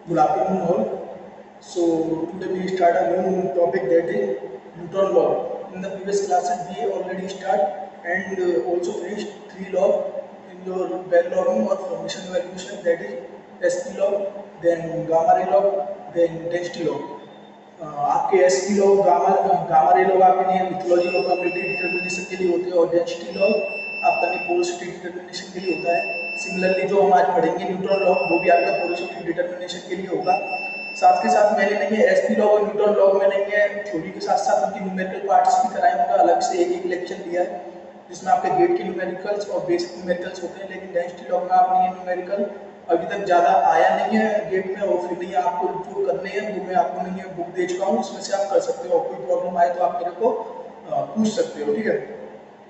Good afternoon all. So today we start a new topic, that is Newton law. In the previous classes we already start and also finished three law in your bell logging or formation evaluation, that is SP law, then gamma ray law, then density law. आपके SP law gamma ray law आपके लिए mythology law probability determination के लिए होते हैं और density law आपका नहीं पोरोसिटी डिटरमिनेशन के लिए होता है। सिमिलरली जो हम आज पढ़ेंगे न्यूटन लॉ, वो भी आपका पोरोसिटी डिटरमिनेशन के लिए होगा। साथ के साथ मैंने नहीं है एसपी लॉ और न्यूटन लॉ में नहीं है थ्योरी के साथ साथ उनकी न्यूमेरिकल पार्ट्स भी कराए होंगे, अलग से एक लेक्चर दिया है जिसमें आपके गेट के न्यूमेरिकल्स और बेसिक न्यूमेरिकल्स होते हैं। लेकिन डेंसिटी लॉ में आपने ये न्यूमेरिकल अभी तक ज़्यादा आया नहीं है गेट में, और फिर नहीं आपको जो करने हैं वो मैं आपको नहीं है बुक दे चुका हूँ, उसमें से आप कर सकते हो। कोई प्रॉब्लम आए तो आप मेरे को पूछ सकते हो, ठीक है।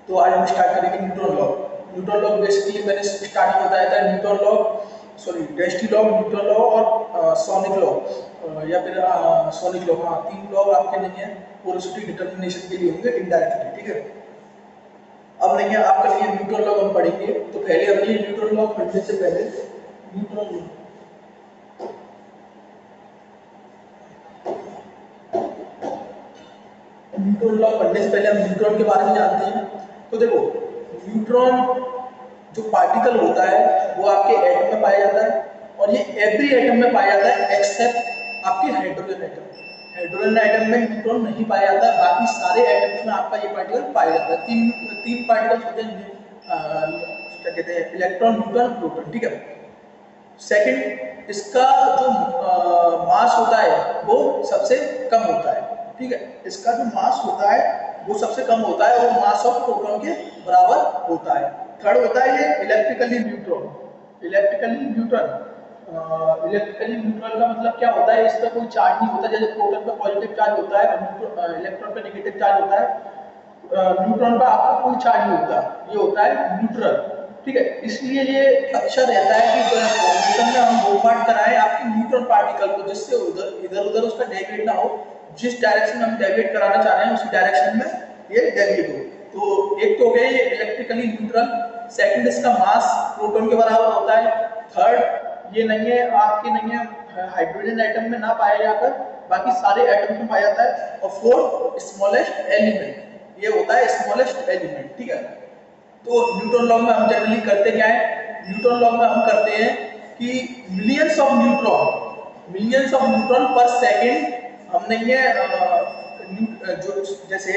तो आज हम स्टार्ट करेंगे Newton law. Newton law basically मैंने स्टार्टिंग बताया था Newton law, sorry density law, Newton law और सोनिक लॉ या फिर सोनिक लॉ, हाँ तीन लॉ आपके नहीं है पोरोसिटी डिटरमिनेशन के लिए होंगे इनडायरेक्टली, ठीक है। अब नहीं है आपका नहीं है न्यूटन लॉ हम पढ़ेंगे, तो पहले अपनी न्यूटन लॉ पढ़ने से पहले न्यूटन लॉ पढ़ने से पहले हम न्यूट्रॉन के बारे में जानते हैं। तो देखो न्यूट्रॉन जो पार्टिकल होता है वो आपके एटम में पाया जाता है, और ये एवरी एटम में पाया जाता है एक्सेप्ट आपके हाइड्रोजन एटम। हाइड्रोजन एटम में न्यूट्रॉन नहीं पाया जाता, बाकी सारे एटम्स में आपका ये पार्टिकल पाया जाता है। तीन पार्टिकल्स होते हैं, क्या कहते हैं, इलेक्ट्रॉन, न्यूट्रॉन, प्रोटॉन, ठीक है। सेकंड, इसका जो मास होता है वो सबसे कम होता है, ठीक है। इसका जो मास होता है वो सबसे कम होता है, वो मास ऑफ प्रोटॉन के बराबर होता है। थर्ड होता है ये इलेक्ट्रिकली न्यूट्रल। इलेक्ट्रिकली न्यूट्रल का मतलब क्या होता है, इस पर कोई चार्ज नहीं होता। जैसे प्रोटॉन पे पॉजिटिव चार्ज होता है और इलेक्ट्रॉन पे नेगेटिव चार्ज होता है, न्यूट्रॉन का आपका कोई चार्ज नहीं होता, ये होता है न्यूट्रल, ठीक है। इसलिए ये अच्छा रहता है कि फॉर्मेशन में हम बोम्बार्ड कराएं आपके न्यूट्रॉन पार्टिकल को, जिससे इधर उधर उसका डेविएट ना हो। जिस डायरेक्शन में हम डेविएट कराना चाह रहे हैं उसी डायरेक्शन में ये डेविएट हो। तो एक तो हो गया ये इलेक्ट्रिकली न्यूट्रल। सेकंड, इसका मास प्रोटॉन के बराबर होता है। थर्ड, ये नहीं है आपके नहीं है हाइड्रोजन एटम में ना पाया जाकर बाकी सारे एटम में पाया जाता है। और फोर्थ, स्मॉलेस्ट एलिमेंट, ये होता है स्मॉलेस्ट एलिमेंट, ठीक है। तो न्यूटन लॉ में हम जनरली करते क्या है, न्यूटन लॉ में हम करते हैं कि मिलियंस ऑफ न्यूट्रॉन पर सेकंड हम नहीं है जो जैसे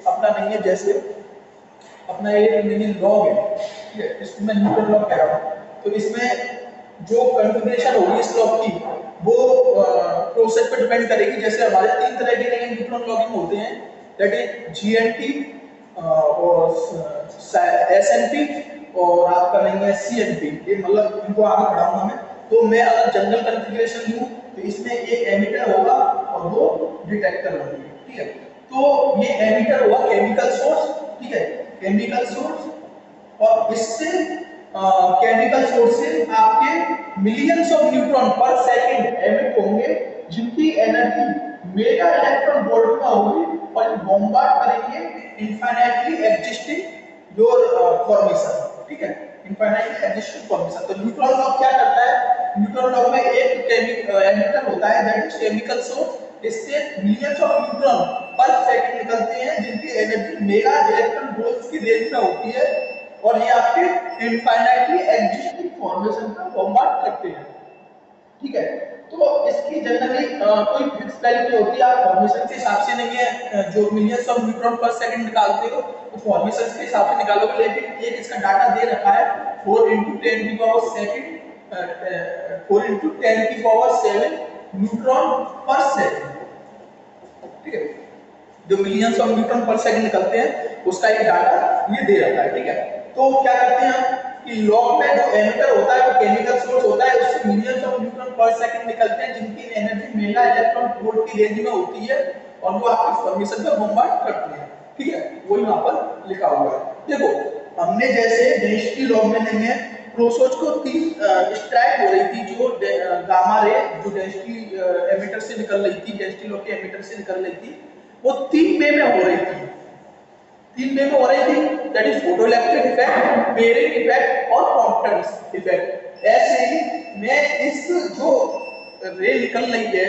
अपना नहीं है, जैसे अपना ये नहीं लॉग है, ठीक है, इसको मैं न्यूटन लॉ कह रहा हूँ। तो इसमें जो कन्फिग्रेशन होगी इस लॉग की वो प्रोसेस पर डिपेंड करेगी। जैसे हमारे तीन तरह के नहीं न्यूटन लॉगिंग होते हैं, दैट इज जीएनटी और एसएनपी और आपका नहीं है सीएनपी। ये मतलब इनको आगे बढ़ाऊंगा मैं। तो मैं अगर जनरल कन्फिग्रेशन लूं तो इसमें एक एमिटर होगा और दो डिटेक्टर होंगे, ठीक है। तो ये एमिटर होगा केमिकल सोर्स, ठीक है, केमिकल सोर्स, और इससे केमिकल सोर्स से आपके मिलियंस ऑफ न्यूट्रॉन पर सेकंड एमिट होंगे, जिनकी एनर्जी मेगा इलेक्ट्रॉन वोल्ट में होगी और बॉम्बार्ड करेंगे इनफाइनाइटली एग्जिस्टिंग योर फॉर्मेशन, ठीक है, इनफाइनाइटली एग्जिस्टिंग फॉर्मेशन। तो न्यूट्रॉन लॉ क्या करता है, न्यूट्रॉन लॉ में एक एमिटर होता है दैट इज केमिकल सोर्स, इससे मिलियंस ऑफ न्यूट्रॉन पर सेकंड निकलते हैं, जिनकी एनर्जी मेगा इलेक्ट्रॉन वोल्ट्स की रेंज में होती है, और ये आपके इनफाइनाइटली एग्जिस्टिंग फॉर्मेशन को बॉम्बार्ड करते हैं, ठीक है। तो इसकी जनरली कोई फिक्स वैल्यू नहीं होती, आप फॉर्मेशन के हिसाब से नहीं है जो मिलियंस ऑफ न्यूट्रॉन पर सेकंड निकालते हो तो फॉर्मेशन के हिसाब से निकालोगे। लेकिन एक इसका डाटा दे रखा है 4 × 10 की पावर सेकंड 4 × 10 की पावर 7 न्यूट्रॉन पर सेकंड, ठीक है। जो मिलियंस ऑफ न्यूट्रॉन पर सेकंड निकलते हैं उसका एक डाटा ये दे रखा है, ठीक है। तो क्या करते हैं हम कि लॉग में जो एमिटर होता है वो केमिकल सोर्स होता है, उससे मिलियंस ऑफ न्यूट्रॉन पर सेकंड निकलते हैं, जिनकी एनर्जी मेगा इलेक्ट्रॉन वोल्ट की रेंज में होती है, और वो आपकी फॉर्मेशन को बॉम्बार्ड करते हैं, ठीक है। वो यहाँ पर लिखा हुआ है। देखो हमने जैसे डेंसिटी लॉ में नहीं है प्रोसोच को तीन स्ट्राइक हो रही थी, जो गामा रे जो डेंसिटी एमिटर से निकल रही थी, डेंसिटी लॉ के एमिटर से निकल रही थी, वो तीन वे में हो रही थी, तीन वे में हो रही थी, that is photoelectric effect, bearing effect और कॉम्पटेंस इफेक्ट। ऐसे ही मैं इस जो रे निकल रही है,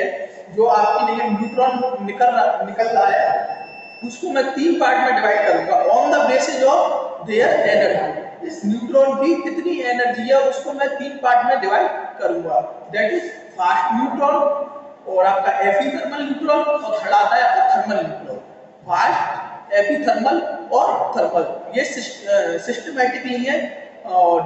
जो आपकी देखिए न्यूट्रॉन निकल रहा है, उसको मैं 3 पार्ट में डिवाइड करूंगा on the basis of their energy. इस न्यूट्रॉन की कितनी एनर्जी है उसको मैं 3 पार्ट में डिवाइड करूंगा, दैट इज फास्ट न्यूट्रॉन और आपका एपिथर्मल न्यूट्रॉन और थर्ड आता है आपका थर्मल न्यूट्रॉन। फास्ट, एपिथर्मल और थर्मल, ये सिस्टमैटिकली है और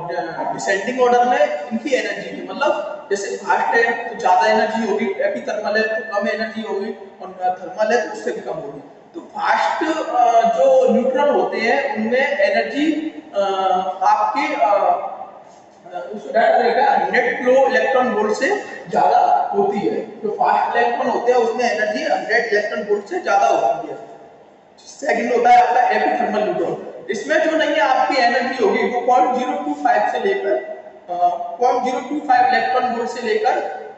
डिसेंडिंग ऑर्डर में इनकी एनर्जी की, मतलब जैसे फास्ट है तो ज्यादा एनर्जी होगी, एपिथर्मल है तो कम एनर्जी होगी और थर्मल है तो उससे भी कम होगी। तो फास्ट जो न्यूट्रॉन होते हैं उनमें एनर्जी आपके रहेगा 100 किलो इलेक्ट्रॉन वोल्ट से ज्यादा होती है। जो फास्ट इलेक्ट्रॉन होते हैं उसमें एनर्जी 100 इलेक्ट्रॉन वोल्ट से ज्यादा होती है। सेकंड होता है आपका एपिथर्मल न्यूट्रॉन, इसमें जो नहीं है आपकी एनर्जी होगी वो 0.025 से लेकर 0.025 इलेक्ट्रॉन वोल्ट से लेकर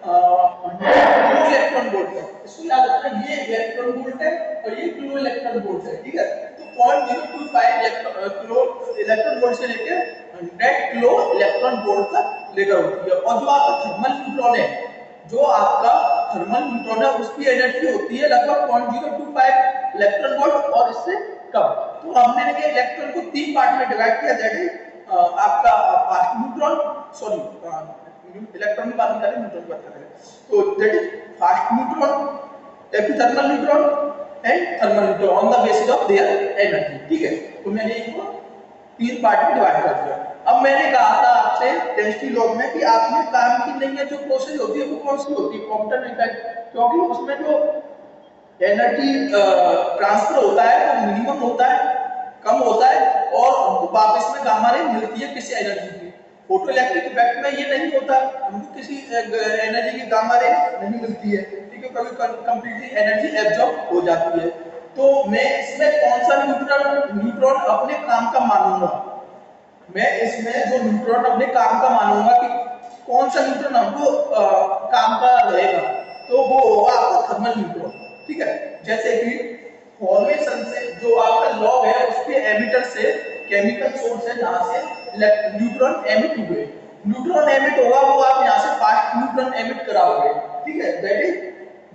2 इलेक्ट्रॉन वोल्ट है। इसको याद रखना, ये इलेक्ट्रॉन वोल्ट है और ये किलो इलेक्ट्रॉन वोल्ट है, ठीक है। तो 0.025 किलो इलेक्ट्रॉन वोल्ट से लेकर 100 किलो इलेक्ट्रॉन वोल्ट तक लेकर होती है। और जो आपका थर्मल न्यूट्रॉन है, जो आपका थर्मल न्यूट्रॉन है उसकी एनर्जी होती है लगभग 0.025 इलेक्ट्रॉन वोल्ट और इससे कम। तो हमने ये इलेक्ट्रॉन को 3 पार्ट में डिवाइड किया, दैट इज आपका फास्ट न्यूट्रॉन, सॉरी इलेक्ट्रॉन की बात नहीं कर रहे, न्यूट्रॉन की बात कर रहे हैं। तो that is fast neutron, epithermal neutron and thermal neutron on the basis of their energy, ठीक है। तो मैंने इसको 3 पार्ट में डिवाइड कर दिया। अब मैंने कहा था आपसे डेंसिटी लॉ में कि आपने काम की नहीं है जो प्रोसेस होती है वो कौन सी होती है, कॉम्पटन इफेक्ट, क्योंकि उसमें जो एनर्जी ट्रांसफर होता है वो मिनिमम होता है, कम होता है और वापस में गामा रे मिलती है किसी एनर्जी की। फोटो इलेक्ट्रिक इफेक्ट में ये नहीं होता, हमको किसी एनर्जी की गामा रे नहीं मिलती है, ठीक है, कभी कंप्लीटली एनर्जी एब्जॉर्ब हो जाती है। तो मैं इसमें कौन सा न्यूट्रॉन अपने काम का मानूंगा, मैं इसमें जो न्यूट्रॉन अपने काम का मानूंगा कि कौन सा न्यूट्रॉन हमको काम का रहेगा, तो वो होगा आपका थर्मल न्यूट्रॉन, ठीक है। जैसे कि फॉर्मेशन से जो आपका लॉग है उसके एमिटर से केमिकल सोर्स है जहां से न्यूट्रॉन एमिट हुए, न्यूट्रॉन एमिट होगा वो आप यहां से फास्ट न्यूट्रॉन एमिट कराओगे, ठीक है, दैट इज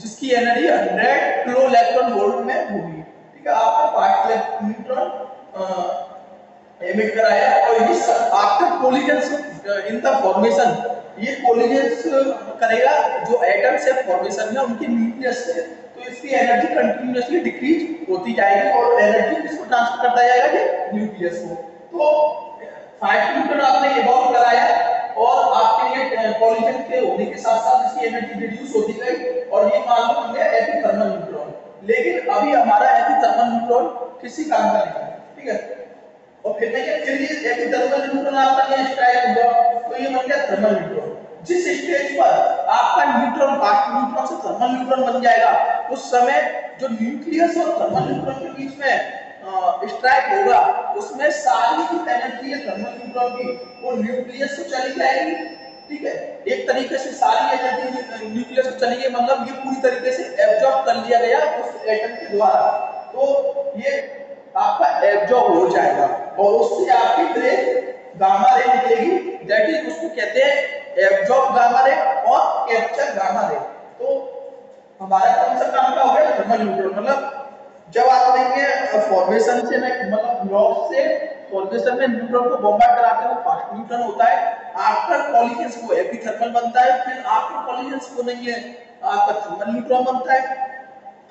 जिसकी एनर्जी 100 किलो इलेक्ट्रॉन वोल्ट में होगी, ठीक है। आपका फास्ट न्यूट्रॉन एमिट कराया और ये after collision in the formation, ये कोलिजन करेगा जो एटम्स है फॉर्मेशन में उनके न्यूक्लियस से, तो इसकी एनर्जी कंटीन्यूअसली डिक्रीज होती जाएगी और एनर्जी किसको ट्रांसफर करता जाएगा, ये न्यूक्लियस को। तो फास्ट न्यूट्रॉन आपने इवॉल्व कराया और आपके लिए कोलिजन के होने के साथ साथ इसकी एनर्जी रिड्यूस होती गई और ये मालूम हो गया एपिथर्मल न्यूट्रॉन। लेकिन अभी हमारा एपिथर्मल न्यूट्रॉन किसी काम का नहीं है, ठीक है। और फिर नहीं है, फिर ये एपिथर्मल न्यूट्रॉन आपका ये स्ट्राइक होगा तो ये बन गया थर्मल न्यूट्रॉन। जिस स्टेज पर आपका न्यूट्रॉन फास्ट न्यूट्रॉन से थर्मल न्यूट्रॉन बन जाएगा उस समय जो न्यूक्लियस और थर्मल न्यूट्रॉन के बीच में स्ट्राइक होगा उसमें सारी जो एनर्जी है थर्मल न्यूट्रॉन की वो न्यूक्लियस को चली जाएगी, ठीक है। एक तरीके से सारी एनर्जी न्यूक्लियस को चली गई, मतलब ये पूरी तरीके से एब्जॉर्ब कर लिया गया उस एटम के द्वारा, तो ये आपका एब्जॉर्ब हो जाएगा और उससे आपकी रे गामा रे निकलेगी, दैट इज उसको कहते हैं एब्जॉर्ब गामा रे और कैप्चर गामा रे। तो हमारा कौन सा काम का हो गया, थर्मल न्यूट्रॉन, मतलब जब आप देखेंगे फॉर्मेशन से मतलब लॉग से फॉर्मेशन में न्यूट्रॉन को बॉम्बार्ड कराते हैं वो फास्ट न्यूट्रॉन होता है, आफ्टर कॉलिजन्स वो एपिथर्मल बनता है, फिर आफ्टर कॉलिजन्स वो नहीं है आपका थर्मल न्यूट्रॉन बनता है।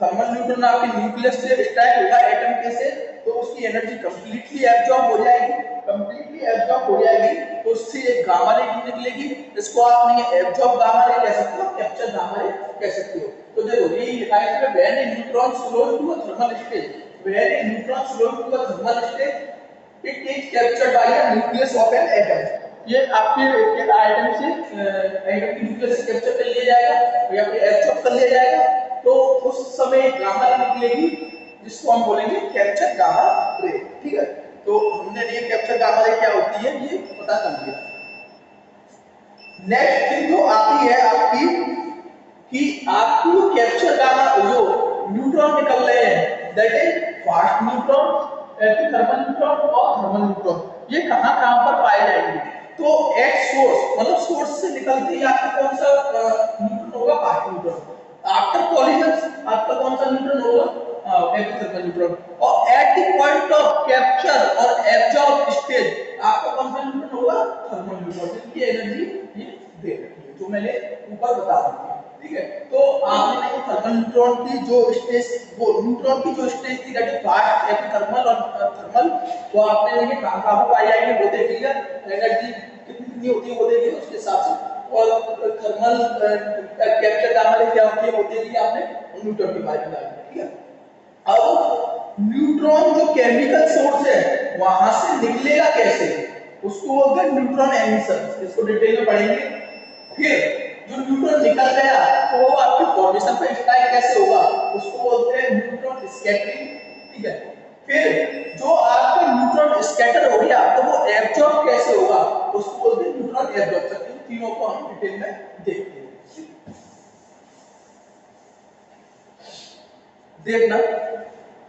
थर्मल न्यूट्रॉन आपके न्यूक्लियस से स्ट्राइक होगा एटम के से तो उसकी एनर्जी कंप्लीटली एब्जॉर्ब हो जाएगी, कंप्लीटली एब्जॉर्ब हो जाएगी तो उससे एक गामा रे निकलेगी, इसको आप नहीं एब्जॉर्ब गामा रे कह सकते हो, कैप्चर गामा रे कह सकते हो। तो देखो ये लिखा है इसमें when a neutron slow to a thermal stage, when a neutron slow to a thermal stage it is captured by the nucleus of an atom. ये आपके आइटम से एटम की न्यूक्लियस से कैप्चर कर लिया जाएगा या फिर एब्जॉर्ब कर लिया जाएगा, तो उस समय गामा रे निकलेगी जिसको हम बोलेंगे कैप्चर गामा रे, ठीक है। तो हमने ये कैप्चर गामा रे क्या होती है ये पता कर लिया। नेक्स्ट थिंग जो आती है आपकी कि आपको कैप्चर गामा जो न्यूट्रॉन निकल रहे हैं that is fast neutron, epithermal neutron और थर्मल न्यूट्रॉन, ये कहां पर पाए जाएंगे, तो एट सोर्स मतलब सोर्स से निकलते ही आपको कौन सा न्यूट्रॉन होगा फास्ट न्यूट्रॉन। आफ्टर कॉलिजन आपका कौन सा न्यूट्रॉन होगा, एपिथर्मल न्यूट्रॉन। और at the point of capture और एब्जॉर्ब स्टेज आपका कौन सा न्यूट्रॉन होगा, थर्मल न्यूट्रॉन, जिनकी एनर्जी ये दे रखी है जो मैंने ऊपर बता दी थी। ठीक है, तो आपने नहीं थर्मल न्यूट्रॉन की जो स्टेज, वो न्यूट्रॉन की जो स्टेज थी दैट इज फास्ट एपिथर्मल और थर्मल, वो आपने नहीं काबू पाई जाएंगे, वो देख लिया, एनर्जी कितनी होती है वो देखिए उसके हिसाब से, और थर्मल कैप्चर गामा क्या होती है वो देखिए आपने न्यूट्रॉन के बारे में जाना। ठीक है, अब न्यूट्रॉन जो केमिकल सोर्स है वहां से निकलेगा कैसे, उसको बोलते हैं न्यूट्रॉन एमिशन, इसको डिटेल में पढ़ेंगे। फिर जो न्यूट्रॉन निकल गया तो वो आपके फॉर्मेशन पे स्ट्राइक कैसे होगा, उसको बोलते हैं न्यूट्रॉन स्कैटरिंग। ठीक है, फिर जो आपका न्यूट्रॉन स्कैटर हो गया तो वो एब्जॉर्ब कैसे होगा, उसको बोलते हैं न्यूट्रॉन एब्जॉर्प्शन। इन तीनों को हम डिटेल में देखते हैं। देखना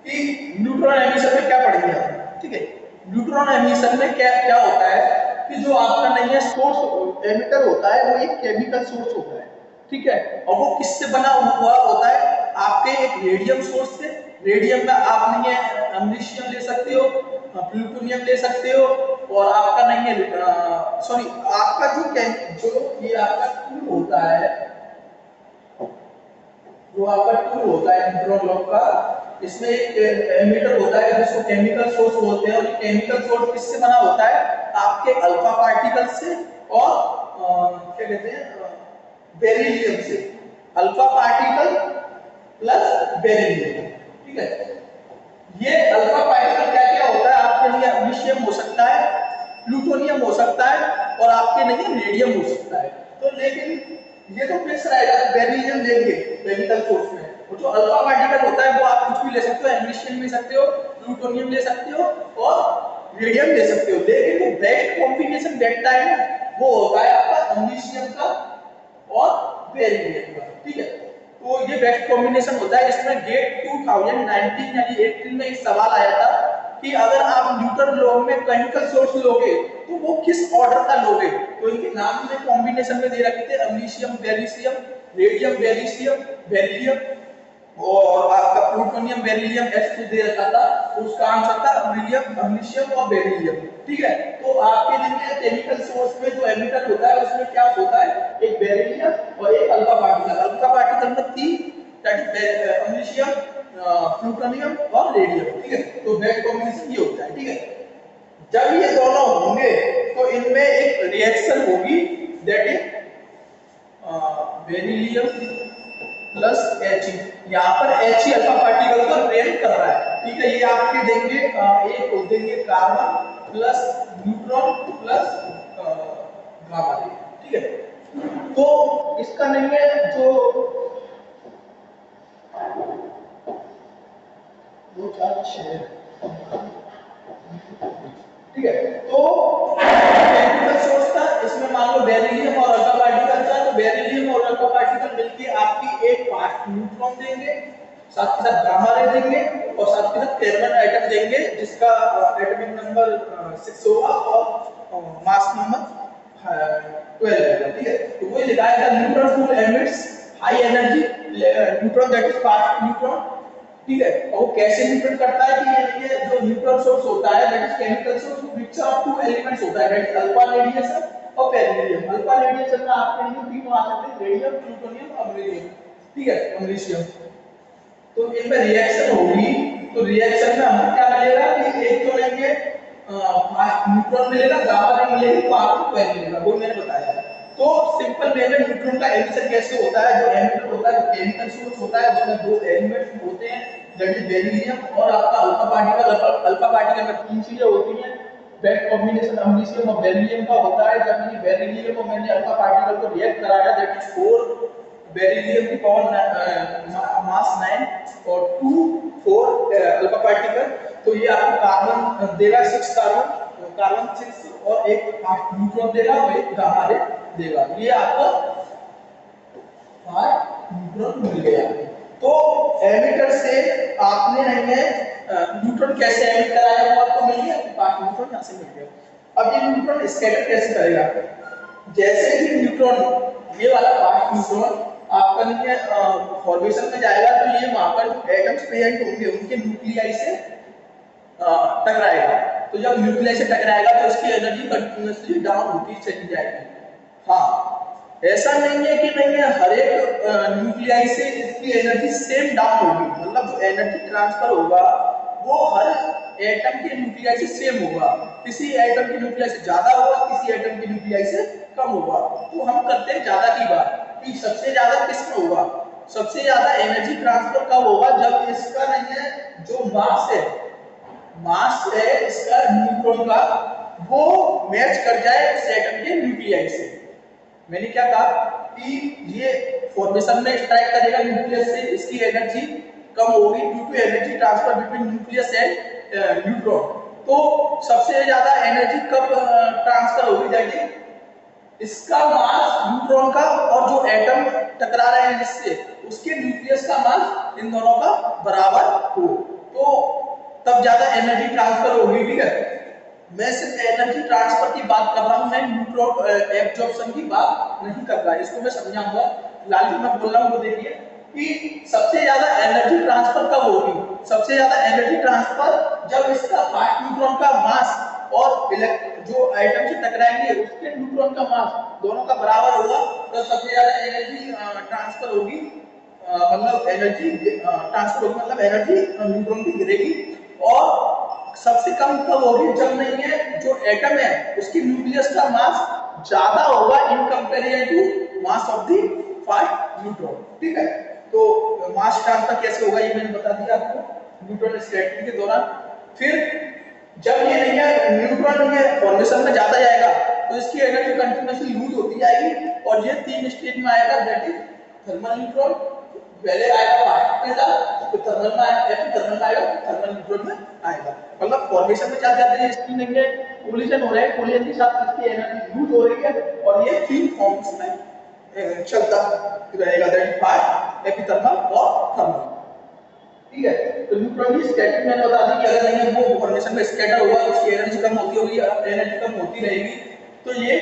कि न्यूट्रॉन एमिशन में क्या पढ़ेंगे हम। ठीक है, न्यूट्रॉन एमिशन में क्या क्या होता है कि जो आपका नहीं है सोर्स एमिटर होता है वो एक केमिकल सोर्स होता है। ठीक है, और वो किससे बना हुआ होता है, आपके एक रेडियम सोर्स से, रेडियम में आप नहीं है अमरीशियम ले सकते हो, प्लूटोनियम ले सकते हो, और आपका नहीं है सॉरी आपका जो ये आपका टूल होता है, जो आपका टूल होता है न्यूट्रॉन लॉक का, इसमें एक एमिटर होता है जिसको केमिकल सोर्स बोलते हैं, और ये केमिकल सोर्स किससे बना होता है, आपके अल्फा पार्टिकल से और क्या कहते हैं बेरिलियम से, अल्फा पार्टिकल प्लस बेरिलियम। ठीक है, ये अल्फा पार्टिकल क्या क्या होता है आपके लिए, अमरीशियम हो सकता है, प्लूटोनियम हो सकता है, और आपके नहीं रेडियम हो सकता है। तो लेकिन ये तो फिक्स रहेगा, बेरिलियम लेंगे केमिकल सोर्स में, और जो अल्फा पार्टिकल होता है वो आप कुछ भी ले सकते हो, अमरीशियम ले सकते हो, प्लूटोनियम ले सकते हो, और रेडियम ले सकते हो। लेकिन जो बेस्ट कॉम्बिनेशन बैठता है ना वो होता है आपका अमरीशियम का और बेरिलियम का। ठीक है, तो ये बेस्ट कॉम्बिनेशन होता है। इसमें गेट 2019 यानी 18 में एक सवाल आया था कि अगर आप न्यूटन लॉ में केमिकल सोर्स लोगे तो वो किस ऑर्डर का लोगे, तो इनके नाम में कॉम्बिनेशन में दे रखे थे अमरीशियम बेरिशियम, रेडियम बेरिशियम बेरिलियम, और आपका प्लूटोनियम बेरिलियम H2 दे रखा था, उसका आंसर था अमरीशियम और बेरिलियम। ठीक है, तो आपके लिए केमिकल सोर्स में जो एमिटर होता है उसमें क्या होता है, एक बेरिलियम और एक अल्फा पार्टिकल, अल्फा पार्टिकल में 3 दैट इज अमरीशियम, प्लूटोनियम और रेडियम। ठीक है, तो बेस्ट कॉम्बिनेशन ये होता है। ठीक है, जब ये दोनों होंगे तो इनमें एक रिएक्शन होगी that is beryllium plus He, यहाँ पर He अल्फा पार्टिकल को रिएक्ट कर रहा है। ठीक है, ये आपके देंगे एक को देंगे carbon plus neutron plus gamma देंगे। ठीक है, तो इसका नहीं है जो 2 4 6, ठीक है, तो केमिकल सोर्स था, इसमें मान लो बेरिलियम और अल्फा पार्टिकल था, तो बेरिलियम और अल्फा पार्टिकल मिलके आपकी एक फास्ट न्यूट्रॉन देंगे, साथ के साथ गामा रे देंगे, और साथ के साथ कार्बन एटम देंगे जिसका एटॉमिक नंबर 6 होगा और मास नंबर 12 है। ठीक है, तो वो लिखाएगा neutron tool emits high energy neutron that is fast neutron. ठीक है, और वो कैसे डिपेंड करता है कि ये जो न्यूट्रॉन सोर्स होता है that is chemical source mixture of 2 elements होता है, दैट इज अल्फा रेडिएशन और बेरिलियम। अल्फा रेडिएशन में आपके लिए तीन आ सकते हैं, रेडियम, प्लूटोनियम और बेरिलियम। ठीक है, अमरीशियम। तो इनमें रिएक्शन होगी, तो रिएक्शन में हमें क्या मिलेगा कि एक तो लेंगे फास्ट न्यूट्रॉन मिलेगा, गामा रे मिलेगी, तो आपको क्वेरी मिलेगा, वो मैंने बताया। तो सिंपल वे में न्यूट्रॉन का एमिशन कैसे होता है, जो एमिटर होता है वो केमिकल सोर्स होता है, उसमें 2 एलिमेंट्स होते हैं दैट इज बेरिलियम और आपका अल्फा पार्टिकल। अल्फा पार्टिकल में 3 चीजें होती हैं, बेस्ट कॉम्बिनेशन अमरीशियम और बेरिलियम का होता है। जब मैंने बेरिलियम और मैंने अल्फा पार्टिकल को रिएक्ट कराया दैट इज 4 बेरिलियम की पावर मास 9 और 2 4 अल्फा पार्टिकल, तो ये आपको कार्बन देगा 6 कार्बन 6 और एक फास्ट न्यूट्रॉन देगा और एक गामा रे देगा। ये आपको फास्ट न्यूट्रॉन मिल गया। तो एमिटर से आपने नहीं है न्यूट्रॉन कैसे एमिट कराया वो आपको मिल गया, फास्ट न्यूट्रॉन यहां से मिल गया। अब ये न्यूट्रॉन स्कैटर कैसे करेगा, जैसे ही न्यूट्रॉन ये वाला फास्ट न्यूट्रॉन आपका नहीं है फॉर्मेशन में जाएगा तो ये वहां पर जो एटम्स प्रेजेंट होंगे उनके न्यूक्लियाई से टकराएगा। तो जब न्यूक्लियस से टकराएगा तो इसकी एनर्जी कंटिन्यूअसली डाउन होती चली जाएगी। हाँ, ऐसा नहीं है कि नहीं है हर एक न्यूक्लियाई से इसकी एनर्जी सेम डाउन होगी, मतलब जो एनर्जी ट्रांसफर होगा वो हर एटम के न्यूक्लियाई से सेम होगा। किसी एटम के न्यूक्लियाई से ज्यादा होगा, किसी एटम के न्यूक्लियाई से कम होगा। तो हम करते हैं ज्यादा की बात कि सबसे ज्यादा किसमें होगा। सबसे ज्यादा एनर्जी ट्रांसफर कब होगा, जब इसका नहीं है जो मास है इसका न्यूट्रॉन का वो मैच कर जाए उस एटम के न्यूक्लियाई से। मैंने क्या कहा कि ये फॉर्मेशन में स्ट्राइक करेगा न्यूक्लियस से, इसकी एनर्जी कम होगी due to energy transfer between nucleus and neutron. तो सबसे ज्यादा एनर्जी कब ट्रांसफर होगी, दैट इज इसका मास न्यूट्रॉन का और जो एटम टकरा रहे हैं जिससे उसके न्यूक्लियस का मास इन दोनों का बराबर हो, तो तब ज्यादा एनर्जी ट्रांसफर होगी। ठीक है, मैं सिर्फ एनर्जी ट्रांसफर की बात कर रहा हूं, मैं न्यूट्रॉन एब्जॉर्प्शन की बात नहीं कर रहा। इसको मैं समझाऊंगा। लाल मैं बोल रहा हूं वो देखिए कि सबसे ज्यादा एनर्जी ट्रांसफर कब होगी। सबसे ज्यादा एनर्जी ट्रांसफर जब इसका फास्ट न्यूट्रॉन का मास और जो आइटम से टकराएंगे उसके न्यूट्रॉन का मास दोनों का बराबर होगा, तो सबसे ज्यादा एनर्जी ट्रांसफर होगी। मतलब एनर्जी ट्रांसफर होगी, मतलब एनर्जी न्यूट्रॉन की गिरेगी। और सबसे कम कब होगी, जब नहीं है जो एटम है उसकी न्यूक्लियस का मास ज्यादा होगा in comparison to mass of the fast neutron. ठीक है, तो मास ट्रांसफर कैसे होगा ये मैंने बता दिया आपको न्यूट्रॉन स्कैटरिंग के दौरान। फिर जब ये नहीं है न्यूट्रॉन नहीं है फॉर्मेशन में जाता जाएगा तो इसकी एनर्जी कंटिन्यूअसली लूज होती जाएगी और ये 3 स्टेज में आएगा, दैट इज थर्मल न्यूट्रॉन। पहले आएगा फास्ट में था, फिर थर्मल में आएगा, फिर थर्मल में आएगा, थर्मल न्यूट्रॉन में आएगा। मतलब फॉर्मेशन में क्या जाते हैं इसकी नहीं है कोलिजन हो रहा है, कोलिजन के साथ इसकी एनर्जी लूज हो रही है और ये 3 फॉर्म्स में चलता रहेगा, दैट इज फास्ट, एपिथर्मल और थर्मल। ठीक है, तो न्यूट्रॉन की स्कैटरिंग मैंने बता दी कि अगर नहीं है वो फॉर्मेशन में स्कैटर होगा तो उसकी एनर्जी कम होती होगी, एनर्जी कम होती रहेगी। तो ये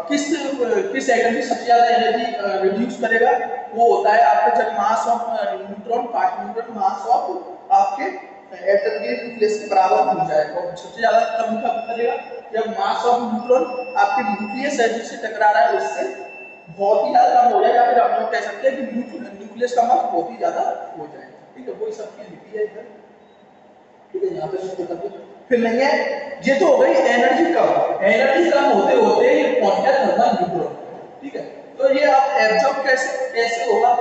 किस एटम की सबसे ज्यादा एनर्जी रिड्यूस करेगा, वो होता है आपका जब mass of neutron fast neutron mass of आपके एटम के न्यूक्लियस के बराबर हो जाएगा। सबसे ज्यादा कम करेगा जब मास ऑफ न्यूट्रॉन आपके न्यूक्लियस है जिससे टकरा रहा है उससे बहुत ही ज्यादा कम हो जाएगा, फिर हम लोग कह सकते हैं कि न्यूक्लियस का मास बहुत ही ज्यादा हो जाएगा। ठीक है, वही सब चीज लिखी है इधर। ठीक है, यहाँ पे इसको कर दो। फिर नहीं है ये तो हो गई एनर्जी कम। एनर्जी कम होते होते ये पहुंच गया थर्मल न्यूट्रॉन। ठीक है, तो ये आप एब्जॉर्ब कैसे होगा,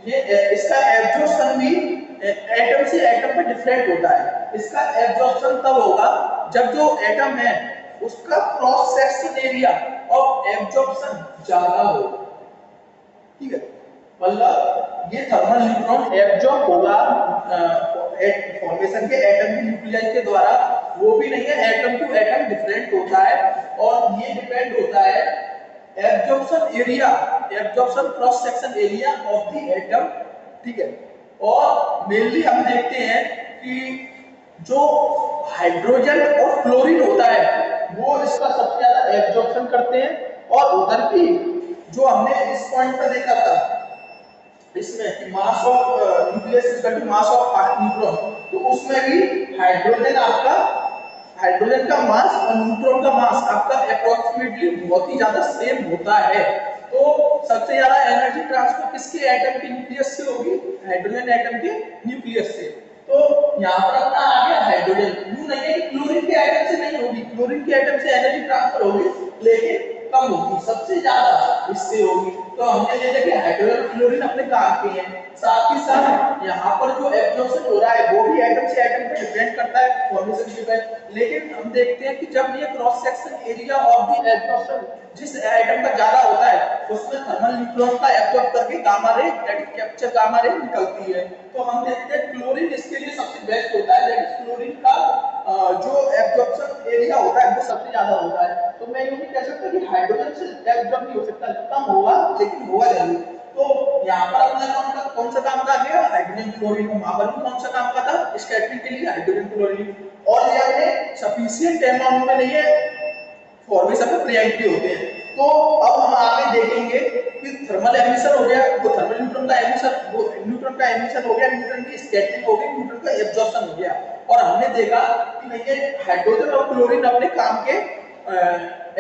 ये इसका एब्जॉर्प्शन भी एटम से एटम पे डिफरेंट होता है। इसका एब्जॉर्प्शन तब होगा जब जो एटम है उसका cross section area of absorption ज्यादा हो। ठीक है, मतलब ये थर्मल न्यूट्रॉन एब्जॉर्ब होगा फॉर्मेशन के एटम की न्यूक्लियस के द्वारा, वो भी नहीं है एटम टू एटम डिफरेंट होता है और ये डिपेंड होता है absorption area, absorption cross section area of the atom. ठीक है, और मेनली हम देखते हैं कि जो हाइड्रोजन और क्लोरीन होता है वो इसका सबसे ज्यादा एब्जॉर्प्शन करते हैं। और उधर की जो हमने इस पॉइंट पर देखा था इसमें mass of nucleus equal to mass of fast neutron, तो उसमें भी हाइड्रोजन का मास और न्यूट्रॉन का मास आपका अप्रोक्सीमेटली बहुत ही ज्यादा सेम होता है। तो सबसे ज्यादा एनर्जी ट्रांसफर किसके एटम के न्यूक्लियस से होगी, हाइड्रोजन एटम के न्यूक्लियस से। तो यहाँ पर अपना आ गया हाइड्रोजन, यूं नहीं है कि क्लोरीन के एटम से नहीं होगी, क्लोरीन के एटम से एनर्जी ट्रांसफर होगी लेकिन कम होगी, सबसे ज्यादा इससे होगी। तो हमने ले लिया कि हाइड्रोजन और क्लोरीन अपने काम के हैं। साथ ही साथ यहाँ पर जो एब्जॉर्प्शन हो रहा है वो भी एटम से एटम पे डिपेंड करता है फॉर्मेशन के ऊपर। लेकिन हम देखते हैं कि जब ये cross section area of the absorption जिस एटम का ज्यादा होता है उसमें थर्मल न्यूट्रॉन का एब्जॉर्ब करके gamma ray that is capture gamma ray निकलती है। तो हम देखते हैं क्लोरीन इसके लिए सबसे बेस्ट होता है, दैट इज क्लोरीन का जो एब्जॉर्प्शन एरिया होता है वो सबसे ज्यादा होता है। तो मैं यूं नहीं कह सकता कि हाइड्रोजन से एब्जॉर्ब नहीं हो सकता, कम होगा लेकिन होगा जरूर। तो यहाँ पर अपना कौन सा काम का गया, हाइड्रोजन क्लोरीन। वहां पर कौन सा काम का था, स्कैटरिंग के लिए हाइड्रोजन क्लोरीन। और ये अपने सफिशिएंट अमाउंट में नहीं है फॉर्मेशन में प्रेजेंट भी होते हैं। तो अब हम आगे देखेंगे कि थर्मल एमिशन हो गया, वो थर्मल न्यूट्रॉन का एमिशन, वो न्यूट्रॉन का एमिशन हो गया, न्यूट्रॉन की स्कैटरिंग हो गई, न्यूट्रॉन का एब्जॉर्प्शन हो गया। और हमने देखा कि नहीं ये हाइड्रोजन और क्लोरीन अपने काम के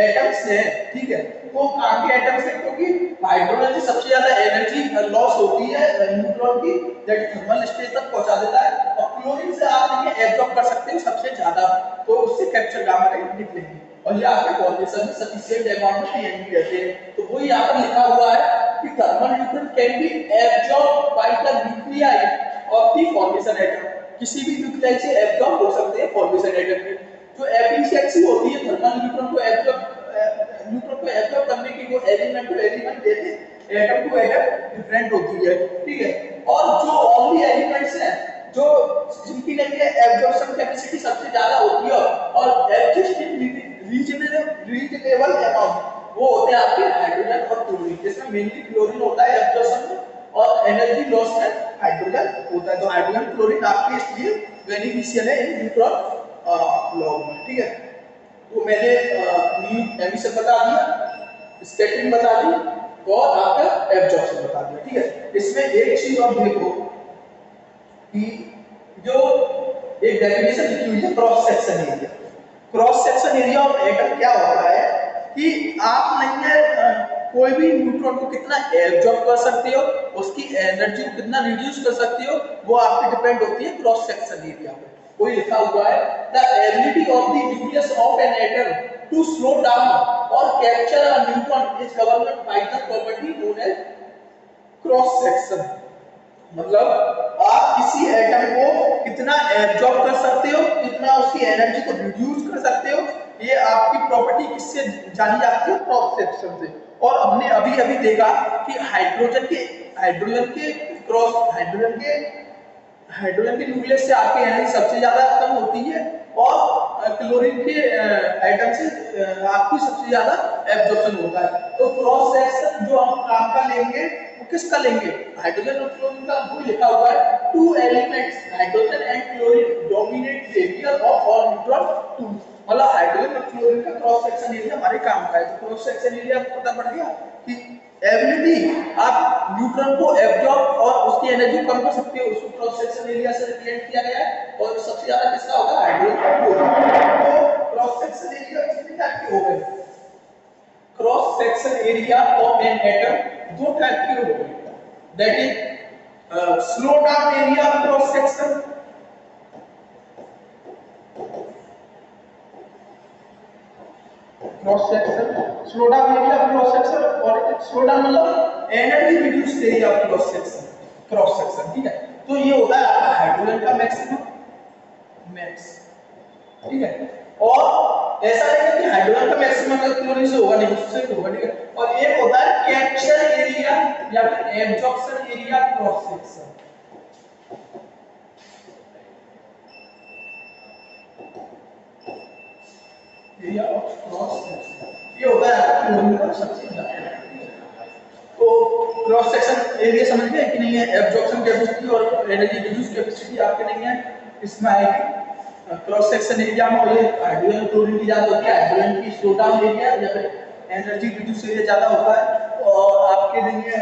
एटम्स हैं, ठीक है। तो काम के एटम्स हैं क्योंकि हाइड्रोजन से सबसे ज्यादा एनर्जी लॉस होती है न्यूट्रॉन की, दैट थर्मल स्टेज तक पहुंचा देता है, और क्लोरीन से आप ये एब्जॉर्ब कर सकते हो सबसे ज्यादा, तो उससे कैप्चर गामा रे निकलेंगे। और ये आपके फॉर्मेशन में सफिशिएंट अमाउंट में एनर्जी रहते हैं। तो वही यहाँ पर लिखा हुआ है कि thermal neutron can be absorb by the nuclei of the formation atom, किसी भी न्यूक्लियाई से एब्जॉर्ब हो सकते हैं फॉर्मेशन एटम में। जो एफिशिएंसी होती है थर्मल न्यूट्रॉन को एब्जॉर्ब करने की, वो एलिमेंट टू एलिमेंट देते, एटम टू एटम डिफरेंट होती है, ठीक है। और जो ओनली एलिमेंट्स हैं जो जिनकी एब्जॉर्प्शन कैपेसिटी सबसे ज्यादा होती है और एग्जिस्टिंग रीजनेबल अमाउंट, वो होते हैं आपके हाइड्रोजन और क्लोरीन, जिसमें मेनली क्लोरीन होता है एब्जॉर्प्शन में और एनर्जी लॉस में हाइड्रोजन होता है। तो हाइड्रोजन क्लोरीन आपके इसलिए बेनिफिशियल है इन न्यूट्रॉन लॉ में, ठीक है। तो मैंने एमिशन बता दिया, स्कैटरिंग बता दी और आपका एब्जॉर्प्शन बता दिया, ठीक है। इसमें एक चीज और देखो कि जो एक डेफिनेशन लिखी हुई है cross section area. Cross section area of atom क्या होता है कि आप नहीं है कोई भी न्यूट्रॉन को कितना एब्जॉर्ब कर सकते हो, उसकी एनर्जी को कितना रिड्यूस कर सकते हो, वो आप पे डिपेंड होती है क्रॉस सेक्शन एरिया पे। कोई लिखा हुआ है the ability of the nucleus of an atom to slow down और capture a neutron is governed by the property known as cross section. मतलब आप किसी एटम को कितना एब्जॉर्ब कर सकते हो, कितना उसकी एनर्जी को रिड्यूस कर सकते हो, ये आपकी प्रॉपर्टी किससे जानी जाती है, क्रॉस सेक्शन से। और हमने अभी अभी देखा कि हाइड्रोजन के क्रॉस हाइड्रोजन के न्यूक्लियस से आपकी एनर्जी सबसे ज्यादा कम होती है और क्लोरीन के एटम से आपकी सबसे ज्यादा एब्जॉर्प्शन होता है। तो क्रॉस सेक्शन जो हम काम का लेंगे वो किसका लेंगे, हाइड्रोजन और क्लोरीन का। वो लिखा हुआ है two elements hydrogen and chlorine dominate the area of all neutron to, मतलब हाइड्रोजन और क्लोरीन का क्रॉस सेक्शन एरिया हमारे काम का है। तो क्रॉस सेक्शन एरिया पता पड़ गया कि एबिलिटी आप न्यूट्रॉन को एब्जॉर्ब और उसकी एनर्जी कम कर सकते हो, उसको क्रॉस सेक्शन एरिया से रिप्रेजेंट किया गया है। और सबसे ज्यादा किसका होगा, हाइड्रोजन। तो क्रॉस सेक्शन एरिया कितने टाइप के हो गए, cross section area of an atom दो टाइप के हो गए, that is slow down area of cross section, cross section slow down area of cross section, और स्लो डाउन मतलब energy reduced area of cross section, ठीक है। तो ये होता है आपका हाइड्रोजन का मैक्सिमम मैक्स, ठीक है। और ऐसा नहीं है कि हाइड्रोजन का मैक्सिमम क्लोरीन से होगा, नहीं उससे भी होगा, ठीक है। और एक होता है कैप्चर एरिया या फिर absorption area cross section. Area of cross section ये होता है आपका क्लोरीन का सबसे ज्यादा। तो क्रॉस सेक्शन एरिया समझ गए कि नहीं है, एब्जॉर्प्शन कैपेसिटी और एनर्जी रिड्यूस कैपेसिटी आपके नहीं है, इसमें आएगी क्रॉस सेक्शन एरिया में। ये हाइड्रोजन क्लोरीन की ज्यादा होती है, हाइड्रोजन की स्लो डाउन एरिया या फिर एनर्जी रिड्यूस एरिया ज्यादा होता है, और आपके नहीं है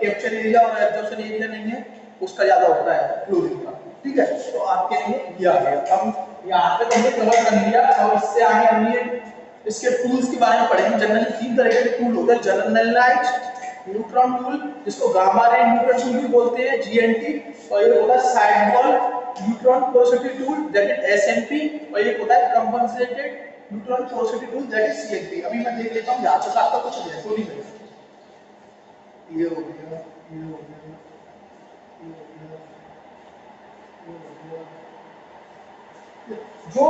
कैप्चर एरिया और एब्जॉर्प्शन एरिया नहीं है, उसका ज्यादा होता है क्लोरीन का, ठीक है। तो आपके लिए ये आ गया। अब यहाँ पे हमने कवर कर लिया, और इससे आगे हमने इसके टूल्स के बारे में पढ़ेंगे। जनरली तीन तरह के टूल होते हैं, जनरलाइज्ड न्यूट्रॉन टूल जिसको गामा रे न्यूट्रॉन टूल भी बोलते हैं, जीएनटी, और ये होता है side wall neutron porosity tool that is S&P, और ये होता है compensated neutron porosity tool that is CNP. अभी मैं देख लेता हूं यहां तक आपका कुछ है तो नहीं है, ये हो गया, ये हो गया, ये हो गया, ये हो गया। जो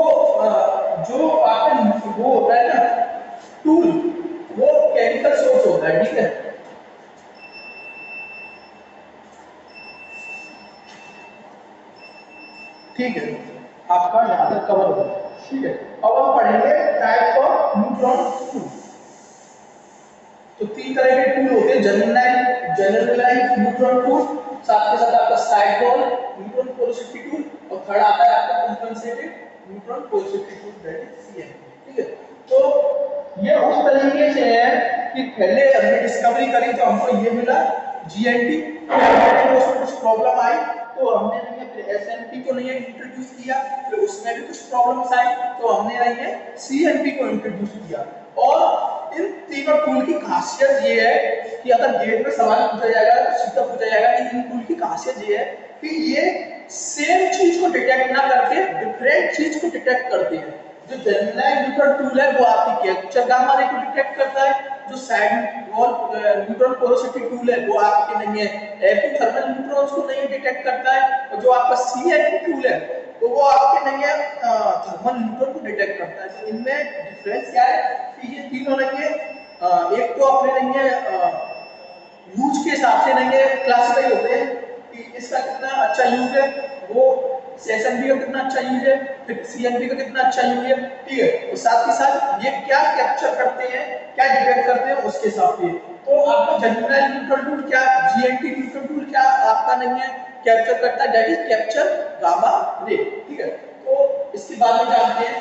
आपका वो होता है ना टूल, वो केमिकल सोर्स होता है, ठीक है। ठीक है, आपका यहाँ तक कवर हो गया, ठीक है। अब हम पढ़ेंगे टाइप्स ऑफ न्यूट्रॉन टूल। तो तीन तरह के टूल होते हैं, जनरलाइज्ड न्यूट्रॉन टूल, साथ के साथ आपका side wall neutron porosity tool, और थर्ड आता है आपका compensated neutron porosity tool that is CNP, ठीक है। तो ये उस तरीके से है कि पहले हमने डिस्कवरी डिस्कवरी करी तो हमको ये मिला GNT। उसमें कुछ प्रॉब्लम आई तो हमने नहीं SNP को नहीं इंट्रोड्यूस किया, फिर उसमें भी कुछ प्रॉब्लम्स आई तो हमने नहीं CNP को इंट्रोड्यूस किया। और इन तीनों टूल की खासियत ये है कि अगर गेट में सवाल पूछा जाएगा तो सीधा पूछा जाएगा कि इन टूल की खासियत ये है कि ये सेम चीज को डिटेक्ट ना करके डिफरेंट चीज को डिटेक्ट करते हैं। जो जनरलाइज्ड न्यूट्रॉन टूल है वो आपकी कैप्चर गामा रे को डिटेक्ट करता है, जो side wall neutron porosity tool है वो आपके नहीं है एपिथर्मल न्यूट्रॉन्स को नहीं डिटेक्ट करता है, और जो आपका CNP टूल है तो वो आपके नहीं है थर्मल न्यूट्रॉन को डिटेक्ट करता है। तो इनमें डिफरेंस क्या है कि ये तीनों नहीं है एक तो अपने नहीं है यूज के हिसाब से नहीं है क्लासिफाई होते हैं कि इसका कितना अच्छा यूज है, वो SNP का कितना अच्छा यूज है, फिर CNP का कितना अच्छा यूज है, ठीक है। तो साथ ही साथ ये क्या कैप्चर करते हैं, क्या डिटेक्ट करते हैं उसके हिसाब से। तो आपका जनरल न्यूट्रॉन टूल क्या, GNT न्यूट्रॉन टूल क्या आपका नहीं है कैप्चर करता है, that is capture gamma ray, ठीक है। तो इसके बाद में जानते हैं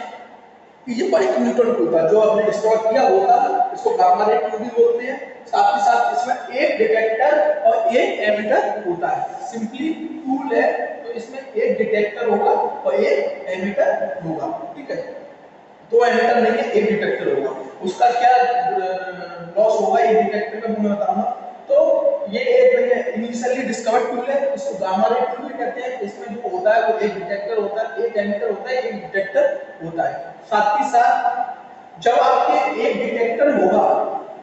कि ये पर्टिकुलर न्यूट्रॉन टूल था जो हमने डिस्कवर किया होगा, इसको गामा रे टूल भी बोलते हैं। साथ ही साथ इसमें एक डिटेक्टर और एक एमिटर होता है, सिंपली टूल है तो इसमें एक डिटेक्टर होगा और एक एमिटर होगा, ठीक है। दो एमिटर नहीं है, एक डिटेक्टर होगा। उसका क्या लॉस होगा एक डिटेक्टर का मैं बताऊंगा। तो ये एक इनिशियली डिस्कवर्ड टूल है, इसको गामा रे टूल कहते हैं। इसमें जो होता है वो एक डिटेक्टर होता है, एक एमिटर होता है, एक डिटेक्टर होता है। साथ ही साथ जब आपके एक डिटेक्टर होगा,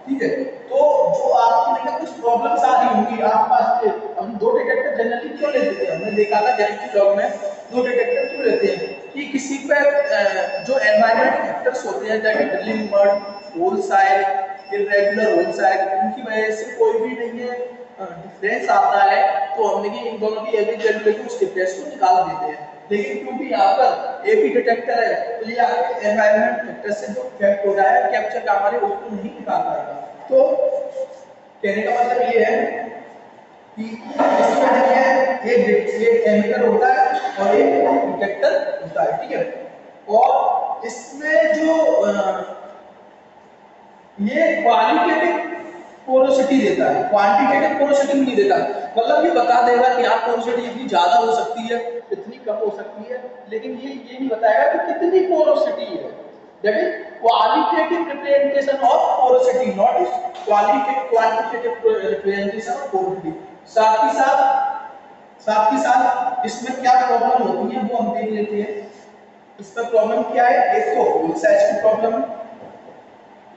ठीक है, तो जो आपकी नहीं कुछ प्रॉब्लम्स आ रही होंगी आप पास से, हम दो डिटेक्टर जनरली क्यों लेते थे, हमने देखा था केमिस्ट्री लॉग में दो डिटेक्टर क्यों लेते हैं कि किसी पर जो एनवायरमेंट फैक्टर्स होते हैं जैसे drilling mud, hole size, irregular hole size, उनकी वजह से कोई भी नहीं है डिफरेंस आता है तो हमने कि इन दोनों की एवरेज वैल्यू लेके उस डिफरेंस को निकाल देते हैं। लेकिन क्योंकि यहाँ पर एक ही डिटेक्टर है तो ये आपके एनवायरमेंट फैक्टर से जो इफेक्ट हो रहा है कैप्चर का हमारे उसको नहीं निकाल पाएगा। तो कहने का मतलब ये है कि इसमें देखिए एक एमिटर होता है और एक डिटेक्टर होता है, ठीक है। और इसमें जो ये क्वालिटेटिव पोरोसिटी देता है, क्वांटिटेटिव पोरोसिटी नहीं देता। मतलब ये बता देगा कि आप पोरोसिटी इतनी ज्यादा हो सकती है, इतनी कम हो सकती है, लेकिन ये नहीं बताएगा कि कितनी पोरोसिटी है। That is qualitative representation of porosity, not is quantitative representation of porosity. साथ ही साथ इसमें क्या प्रॉब्लम होती है वो हम देख लेते हैं। इसमें प्रॉब्लम क्या है, एक तो होल साइज की प्रॉब्लम,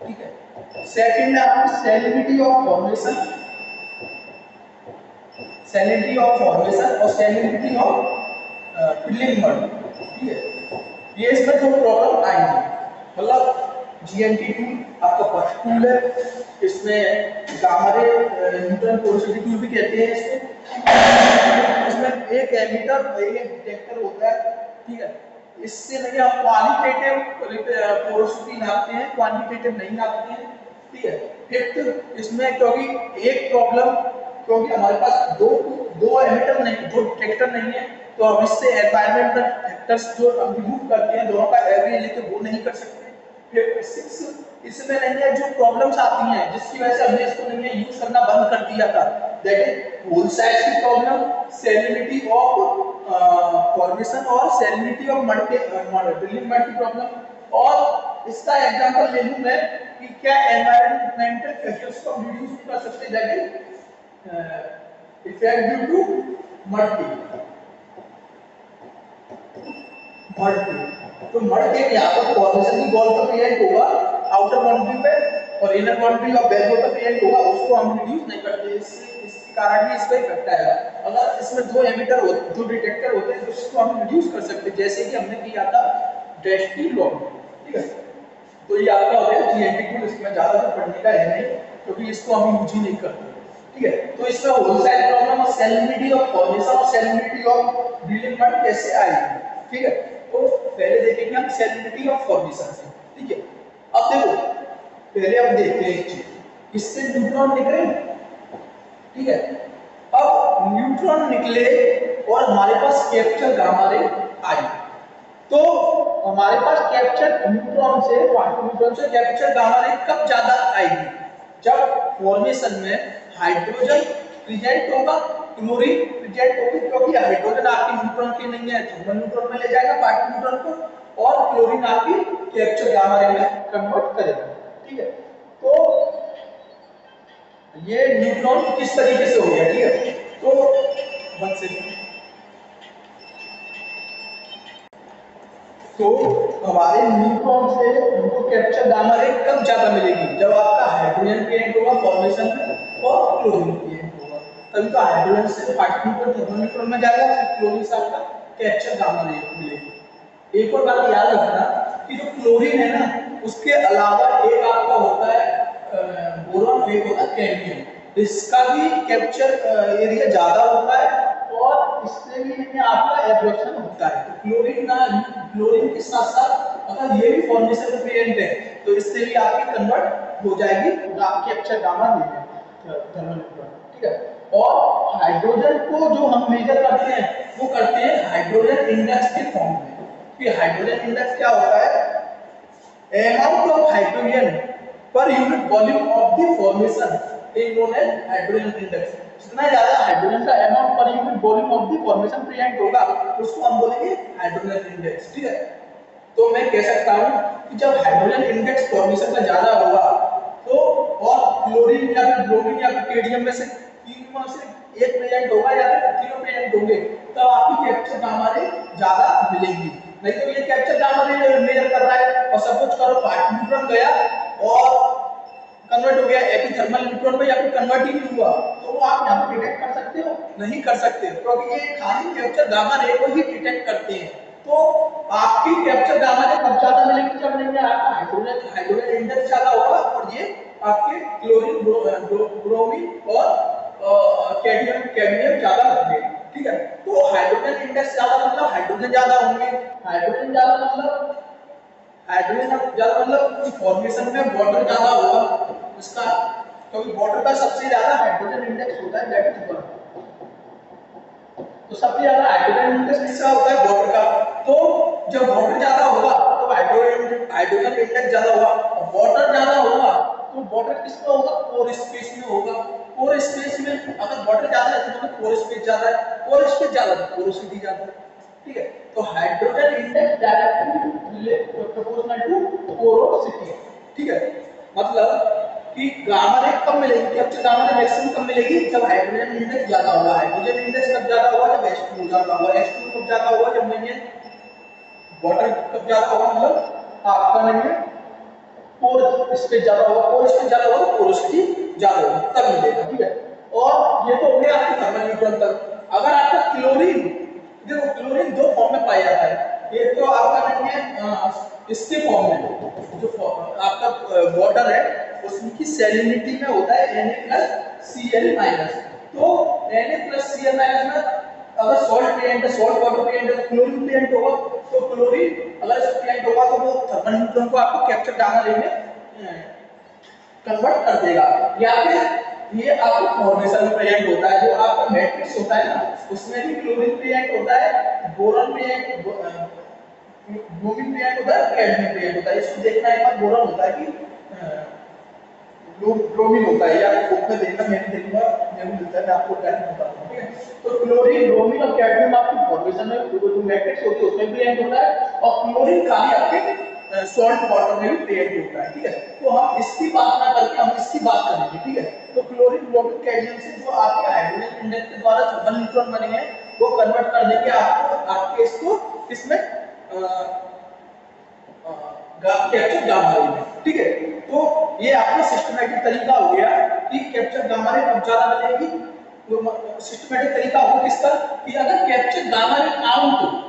ठीक है। सेकंड है आपकी salinity of formation, salinity of formation और सैलिनिटी ऑफ ड्रिलिंग मड, ठीक है। ये इसमें दो प्रॉब्लम आएंगी। मतलब GNT टूल आपका फर्स्ट टूल है, इसमें gamma ray neutron porosity tool भी कहते हैं इसमें एक एमिटर और एक डिटेक्टर होता है, ठीक है। इससे नहीं हम क्वालिटेटिव पोरोसिटी नापते हैं, क्वांटिटेटिव नहीं नापते हैं, ठीक है। फिफ्थ इसमें क्योंकि एक प्रॉब्लम, क्योंकि हमारे पास दो एमिटर नहीं, दो डिटेक्टर नहीं है तो हम इससे एनवायरमेंटल फैक्टर्स जो हम रिमूव करते हैं दोनों का एवरेज लेके वो नहीं कर सकते। फिर सिक्स इसमें नहीं है जो प्रॉब्लम्स आती हैं जिसकी वजह से हमने इसको नहीं है यूज करना बंद कर दिया था, दैट इज होल साइज की प्रॉब्लम, सैलिनिटी ऑफ फॉर्मेशन और सैलिनिटी ऑफ ड्रिलिंग मड की प्रॉब्लम। और इसका एग्जांपल ले लूं मैं कि क्या एनवायरमेंटल फैक्टर्स को रिड्यूस कर सकते, that is effect due to mud तो मड के यहाँ पर फॉर्मेशन की वॉल का पेरेंट होगा आउटर बाउंड्री पे और इनर बाउंड्री ऑफ बैकबोन का पेरेंट होगा, उसको हम रिड्यूस नहीं करते, इसके कारण भी इसका इफेक्ट आएगा। अगर इसमें दो एमिटर हो, दो डिटेक्टर होते हैं तो इसको हम रिड्यूस कर सकते हैं, जैसे कि हमने किया था डेस्टी लॉग, ठीक है। तो ये आपका हो गया GNT टूल, इसमें ज्यादा कुछ पढ़ने का है नहीं क्योंकि इसको हम यूज ही नहीं करते, ठीक है। तो इसमें होल साइज प्रॉब्लम और सैलिनिटी ऑफ फॉर्मेशन और सैलिनिटी ऑफ ड्रिलिंग मड कैसे आएगी, ठीक है। तो पहले देखेंगे हम सैलिनिटी ऑफ फॉर्मेशन से, ठीक है। अब देखो पहले हम देखते हैं एक चीज, इससे न्यूट्रॉन निकले, ठीक है। अब न्यूट्रॉन निकले और हमारे पास कैप्चर गामा रे आई, तो हमारे पास कैप्चर न्यूट्रॉन से क्वांटम न्यूट्रॉन से कैप्चर गामा रे कब ज्यादा आएगी, जब फॉर्मेशन में हाइड्रोजन प्रेजेंट होगा, क्लोरीन प्रेजेंट होगी, क्योंकि हाइड्रोजन आपकी न्यूट्रॉन की नहीं है, थर्मल न्यूट्रॉन में ले जाएगा पार्टिकल न्यूट्रॉन को, और क्लोरीन आपकी कैप्चर गामा रे में कन्वर्ट करेगा। ठीक है, तो ये न्यूट्रॉन किस तरीके से हो गया। ठीक है, तो वन से तो हमारे न्यूट्रॉन से उनको कैप्चर गामा रे कब ज्यादा मिलेगी, जब आपका हाइड्रोजन प्रेजेंट होगा फॉर्मेशन में और क्लोरीन प्रेजेंट होगा, तभी तो हाइड्रोजन से पार्टिकल न्यूट्रॉन थर्मल न्यूट्रॉन में जाएगा, फिर क्लोरीन से आपका कैप्चर गामा रे मिलेगी। एक और बात याद रखना कि जो क्लोरीन है ना, उसके अलावा एक आपका होता है बोरॉन, एक होता है कैडमियम, इसका भी कैप्चर एरिया ज्यादा होता है और इससे भी इनमें आपका एब्जॉर्प्शन होता है। तो क्लोरीन के साथ साथ अगर ये भी फॉर्मेशन में प्रेजेंट है तो इससे भी आपकी कन्वर्ट हो जाएगी कैप्चर गामा रे में थर्मल न्यूट्रॉन। ठीक है, और हाइड्रोजन को जो हम मेजर करते हैं वो करते हैं हाइड्रोजन इंडेक्स के फॉर्म में। कि हाइड्रोजन इंडेक्स क्या होता है, amount of hydrogen per unit volume of the formation is known as hydrogen index. जितना ज्यादा हाइड्रोजन का amount per unit volume of the formation present होगा उसको हम बोलेंगे हाइड्रोजन इंडेक्स। ठीक है, तो मैं कह सकता हूं कि जब हाइड्रोजन इंडेक्स फॉर्मेशन का ज्यादा होगा तो, और क्लोरीन या फिर ब्रोमीन या फिर केडियम में से तीनों में से एक प्रेजेंट होगा या फिर तीनों प्रेजेंट होंगे, तब आपकी कैप्चर गामा रे ज्यादा मिलेगी। नहीं तो ये कैप्चर गामा रे मेजर कर रहा है और सपोज करो पार्टिकल न्यूट्रॉन गया और कन्वर्ट हो गया एपिथर्मल न्यूट्रॉन में या फिर कन्वर्ट ही नहीं हुआ, तो वो आप यहाँ पे डिटेक्ट कर सकते हो? नहीं कर सकते, क्योंकि ये खाली कैप्चर गामा रे को ही डिटेक्ट करते हैं। तो आपकी कैप्चर गामा रे कब ज्यादा मिलेगी, जब नहीं आपका हाइड्रोजन इंडेक्स ज्यादा होगा और ये आपके क्लोरीन ब्रोमीन और कैडमियम ज्यादा होंगे। ठीक है, तो हाइड्रोजन इंडेक्स ज्यादा मतलब हाइड्रोजन ज्यादा होंगे, हाइड्रोजन ज्यादा मतलब फॉर्मेशन में वाटर ज्यादा होगा इसका, क्योंकि वाटर का सबसे ज्यादा हाइड्रोजन इंडेक्स होता है, दैट इज 1। तो सबसे ज्यादा हाइड्रोजन इंडेक्स किसका होता है, वाटर का। तो जब वाटर ज्यादा होगा तो हाइड्रोजन इंडेक्स ज्यादा होगा, और वाटर ज्यादा होगा तो वाटर किसमें होगा, पोर स्पेस में होगा। पोर स्पेस में अगर वाटर ज्यादा है तो मतलब पोर स्पेस ज्यादा है, पोर स्पेस ज्यादा है पोरोसिटी ज्यादा है। ठीक है, तो hydrogen index directly proportional to porosity. ठीक है, मतलब कि गामा रे कब मिलेगी, कैप्चर गामा रे मैक्सिमम कब मिलेगी, जब हाइड्रोजन इंडेक्स ज्यादा होगा। हाइड्रोजन इंडेक्स कब ज्यादा होगा, जब H2 ज्यादा होगा। H2 कब ज्यादा होगा, जब नहीं है वाटर कब ज्यादा होगा, मतलब आपका नहीं है पोर स्पेस ज्यादा होगा, पोर स्पेस ज्यादा होगा पोरोसिटी ज्यादा होगी, तब मिलेगा। ठीक है, और ये तो हो गया आपके थर्मल न्यूट्रॉन तक। अगर आपका क्लोरीन, देखो क्लोरीन दो फॉर्म में पाया जाता है, एक तो आपका नहीं है इसके फॉर्म में, जो आपका वाटर है उसकी सैलिनिटी में होता है Na+Cl-। तो Na+Cl- में अगर सॉल्ट प्रेजेंट है, सॉल्ट वाटर प्रेजेंट है, क्लोरीन प्रेजेंट होगा, तो क्लोरीन अगर इसमें प्रेजेंट होगा तो वो थर्मल न्यूट्रॉन को आपको कैप्चर गामा रे में कन्वर्ट कर देगा। या फिर ये आपको फॉर्मेशन में प्रेजेंट होता है, जो आपका मैट्रिक्स होता है ना उसमें भी क्लोरीन प्रेजेंट होता है, बोरॉन प्रेजेंट, ब्रोमीन प्रेजेंट होता है, कैडमियम प्रेजेंट होता है। इसको देखना एक बार बोरॉन होता है कि ब्रोमीन होता है, या बुक में देखना, मैं भी देखूंगा, मैं मिलता है, मैं आपको डायरेक्ट बताऊंगा। ठीक है, तो क्लोरीन ब्रोमीन और कैडमियम आपकी फॉर्मेशन में जो मैट्रिक्स होती है उसमें प्रेजेंट होता है, और क्लोरीन खाली आपके सॉल्ट वाटर में भी प्रेजेंट होता है। ठीक है, तो हम इसकी बात ना करके हम इसकी बात करेंगे। ठीक है, तो क्लोरीन ब्रोमीन कैडमियम से जो आपके हाइड्रोजन इंडेक्स के द्वारा थर्मल न्यूट्रॉन बने हैं वो कन्वर्ट कर देंगे आपको आपके इसको इसमें कैप्चर गामा रे में। ठीक है, तो ये आपका सिस्टमैटिक तरीका हो गया कि कैप्चर गामा रे कब ज्यादा मिलेगी। तो सिस्टमैटिक तरीका होगा किसका, कि अगर capture gamma ray count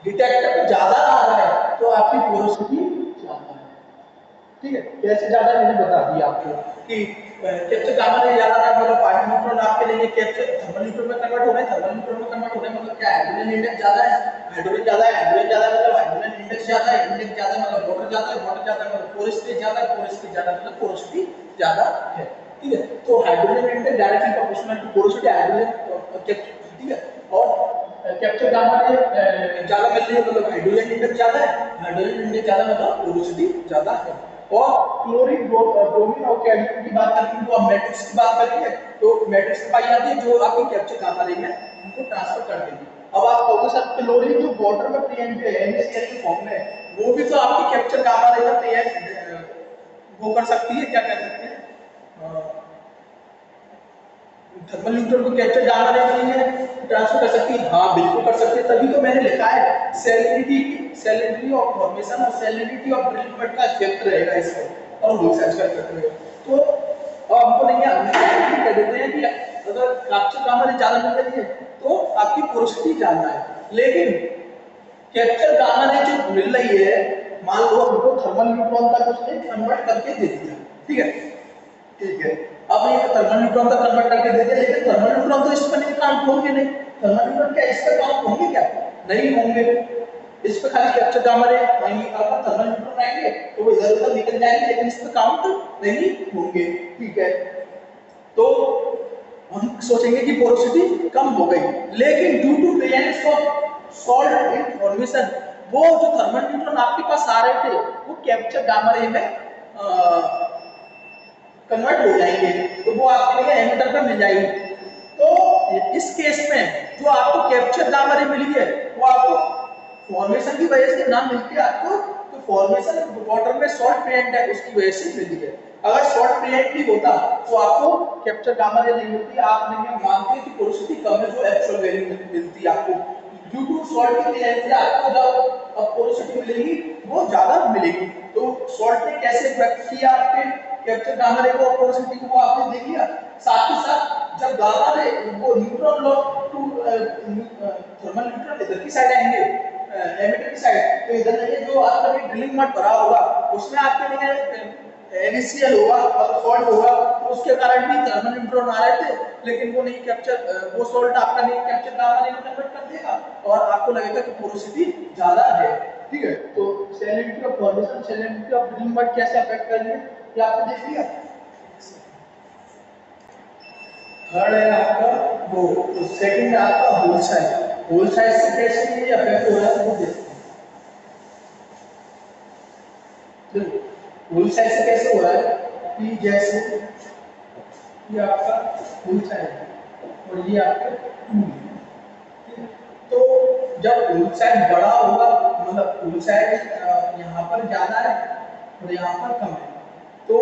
detector पे ज्यादा आ रहा है तो आपकी पोरोसिटी ज्यादा है। ठीक है, कैसे ज्यादा मैंने बता दिया आपको कि कैप्चर गामा रे ज्यादा है मतलब पार्टिकल न्यूट्रॉन आपके लिए कैप्चर थर्मल न्यूट्रॉन में कन्वर्ट हो रहे हैं, थर्मल न्यूट्रॉन में कन्वर्ट हो रहे हैं, मतलब क्या हाइड्रोजन इंडेक्स ज्यादा है, हाइड्रोजन ज्यादा है, हाइड्रोजन ज्यादा है मतलब हाइड्रोजन इंडेक्स ज्यादा है, इंडेक्स ज्यादा है मतलब वाटर ज्यादा है, वाटर ज्यादा है मतलब पोर स्पेस ज्यादा है, पोर स्पेस ज्यादा मतलब पोरोसिटी ज्यादा है। ठीक है, तो hydrogen index directly proportional to porosity hydrogen. ठीक है, और कैप्चर गामा रे ज्यादा मिल रही है मतलब हाइड्रोजन इंडेक्स ज्यादा है, हाइड्रोजन इंडेक्स ज्यादा मतलब पोरोसिटी ज्यादा है। और क्लोरीन ब्रोमीन और कैल्शियम की बात करेंगे तो आप मैट्रिक्स की बात करेंगे तो मैट्रिक्स पाई जाती है जो आपकी कैप्चर गामा रे में उनको ट्रांसफर कर देगी। अब आप कहोगे सर क्लोरीन जो वाटर में प्रेजेंट है NaCl के फॉर्म में वो भी तो आपकी कैप्चर गामा रे में प्रेजेंट वो कर सकती है, क्या कर सकते हैं थर्मल न्यूट्रॉन को कैप्चर गामा रे में ट्रांसफर कर सकती है। हाँ बिल्कुल कर सकती है, तभी तो मैंने लिखा है सैलिनिटी ऑफ फॉर्मेशन और सैलिनिटी ऑफ ड्रिलिंग का इफेक्ट रहेगा इसमें और वो सर्च कर सकते हैं। तो हमको नहीं है कह देते हैं कि अगर कैप्चर गामा रे ज्यादा मिल रही है तो आपकी पोरोसिटी ज्यादा है, लेकिन कैप्चर गामा रे जो मिल रही है मान लो हमको थर्मल न्यूट्रॉन तक उसने कन्वर्ट करके दे दिया, ठीक है ठीक है। अब ये थर्मल न्यूट्रॉन तक कन्वर्ट करके दे दिया, लेकिन थर्मल न्यूट्रॉन तो इस पर नहीं काउंट होंगे नहीं, थर्मल न्यूट्रॉन क्या इस पर काउंट होंगे क्या, नहीं होंगे। इस पे खाली कैप्चर गामा रे आएंगे, अगर थर्मल न्यूट्रॉन आएंगे तो वो इधर उधर निकल जाएंगे, लेकिन इस पे काउंट नहीं होंगे, ठीक है। तो हम सोचेंगे कि पोरोसिटी कम हो गई, लेकिन due to presence of salt in formation वो जो थर्मल न्यूट्रॉन आपके पास आ रहे थे वो कैप्चर गामा रे में कन्वर्ट हो जाएंगे, तो वो आपके लिए एमिटर पे मिल जाएगी। तो इस केस में जो आपको कैप्चर गामा रे मिली है वो आपको फॉर्मेशन की वजह से ना मिलती है आपको, तो फॉर्मेशन वाटर में सॉल्ट प्रेजेंट है उसकी वजह से मिली है। अगर सॉल्ट प्रेजेंट नहीं होता तो आपको कैप्चर गामा रे नहीं मिलती, आप नहीं मानते कि पोरोसिटी कम है जो एक्चुअल वैल्यू मिलती है आपको। ड्यू टू सॉल्ट की प्रेजेंस से आपको जब पोरोसिटी मिलेगी वो ज्यादा मिलेगी। तो सॉल्ट ने कैसे इफेक्ट किया आपके कैप्चर गामा रे को और पोरोसिटी को आपने देख लिया। साथ ही साथ जब गामा रे वो neutron loss to thermal neutron इधर की साइड आएंगे एमिटर की साइड, तो इधर नहीं जो आपका ड्रिलिंग मड भरा होगा उसमें आपके लिए NaCl होगा और सॉल्ट होगा, तो उसके कारण भी थर्मल न्यूट्रॉन आ रहे थे, लेकिन वो नहीं कैप्चर वो सॉल्ट आपका नहीं कैप्चर गामा रे में कन्वर्ट कर देगा और आपको लगेगा कि पोरोसिटी ज्यादा है, ठीक है। तो salinity of formation salinity of drilling mud कैसे अफेक्ट करेंगे ये आपको देख लिया। थर्ड है आपका वो, सेकंड है आपका होल साइज से कैसे ये अफेक्ट हो रहा है वो देखते हैं। होल साइज से कैसे हो रहा है कि जैसे ये आपका होल साइज है और ये आपका टूल है, तो जब होल साइज बड़ा होगा मतलब होल साइज यहाँ पर ज्यादा है और यहाँ पर कम है, तो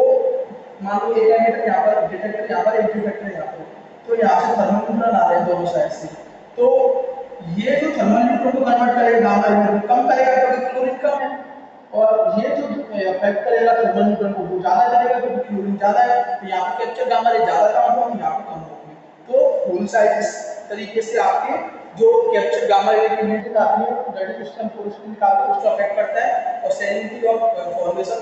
मान लो एक एमिटर यहाँ पर डिटेक्टर यहाँ पर एक डिटेक्टर यहाँ पर, तो यहाँ से थर्मल न्यूट्रॉन आ रहे हैं दोनों साइड से, तो ये जो थर्मल न्यूट्रॉन को कन्वर्ट करेगा गामा रे में कम करेगा क्योंकि क्लोरीन कम है, और ये जो अफेक्ट करेगा थर्मल न्यूट्रॉन को वो ज्यादा करेगा क्योंकि क्लोरीन ज्यादा है, तो यहाँ पे कैप्चर गामा रे ज्यादा काम होगा यहाँ पे कम होगी। तो होल साइज इस तरीके से आपके जो कैप्चर गामा रे की यूनिट आती है दैट इज सिस्टम पोरोसिटी निकालते हैं उसको अफेक्ट करता है, और सैलिनिटी ऑफ फॉर्मेशन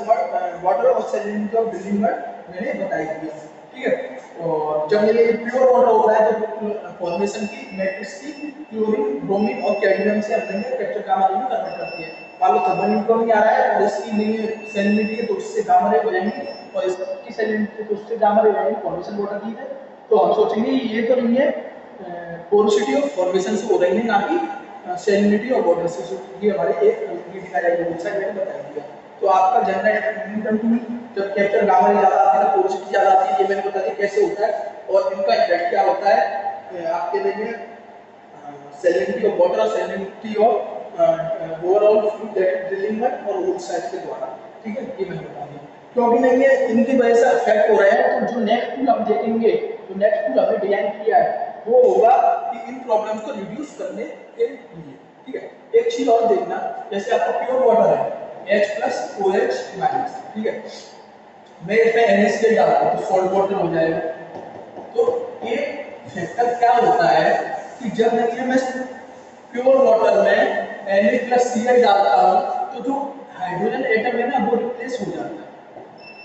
वाटर और सैलिनिटी ऑफ ड्रिलिंग मड मैंने बताई थी, ठीक है। और जब ये प्योर वाटर होता है तो फॉर्मेशन की मैट्रिक्स की क्लोरीन ब्रोमीन और कैडमियम से अपने कैप्चर गामा रे में कन्वर्ट करती है। मान लो थर्मल न्यूट्रॉन नहीं आ रहा है और इसकी नहीं सैलिनिटी है तो उससे गामा रे हो जाएंगे, और इसकी सैलिनिटी तो उससे गामा रे हो जाएंगे, फॉर्मेशन वाटर की है, तो हम सोचेंगे ये तो नहीं है पोरोसिटी ऑफ फॉर्मेशन से हो रही है ना कि सैलिनिटी और वाटर से, ये हमारे एक यूनिट का जाएगा दूसरा मैंने बता दिया। तो आपका जनरल न्यूटन टूल जब कैप्चर गामा रे ज्यादा आती है पोरोसिटी ज्यादा आती है, ये मैंने बता दिया कैसे होता है और इनका इफेक्ट क्या होता है आपके लिए सैलिनिटी ऑफ वाटर और salinity of overall fluid that drilling mud और होल साइज के द्वारा, ठीक है, ये मैंने बता दिया। क्योंकि नहीं है इनकी वजह से इफेक्ट हो रहा है, तो जो नेक्स्ट टूल हम देखेंगे जो नेक्स्ट टूल हमने डिजाइन किया है वो होगा कि इन प्रॉब्लम्स को रिड्यूस करने के लिए, ठीक है। एक चीज और देखना, जैसे आपका प्योर वाटर है H+OH-, ठीक है, मैं इसमें NaCl डालता हूं तो सॉल्ट वाटर हो जाएगा। तो ये फैक्टर क्या होता है कि जब मैं प्योर वाटर में Na+Cl डालता हूं तो जो हाइड्रोजन एटम है ना वो रिप्लेस हो जाता है,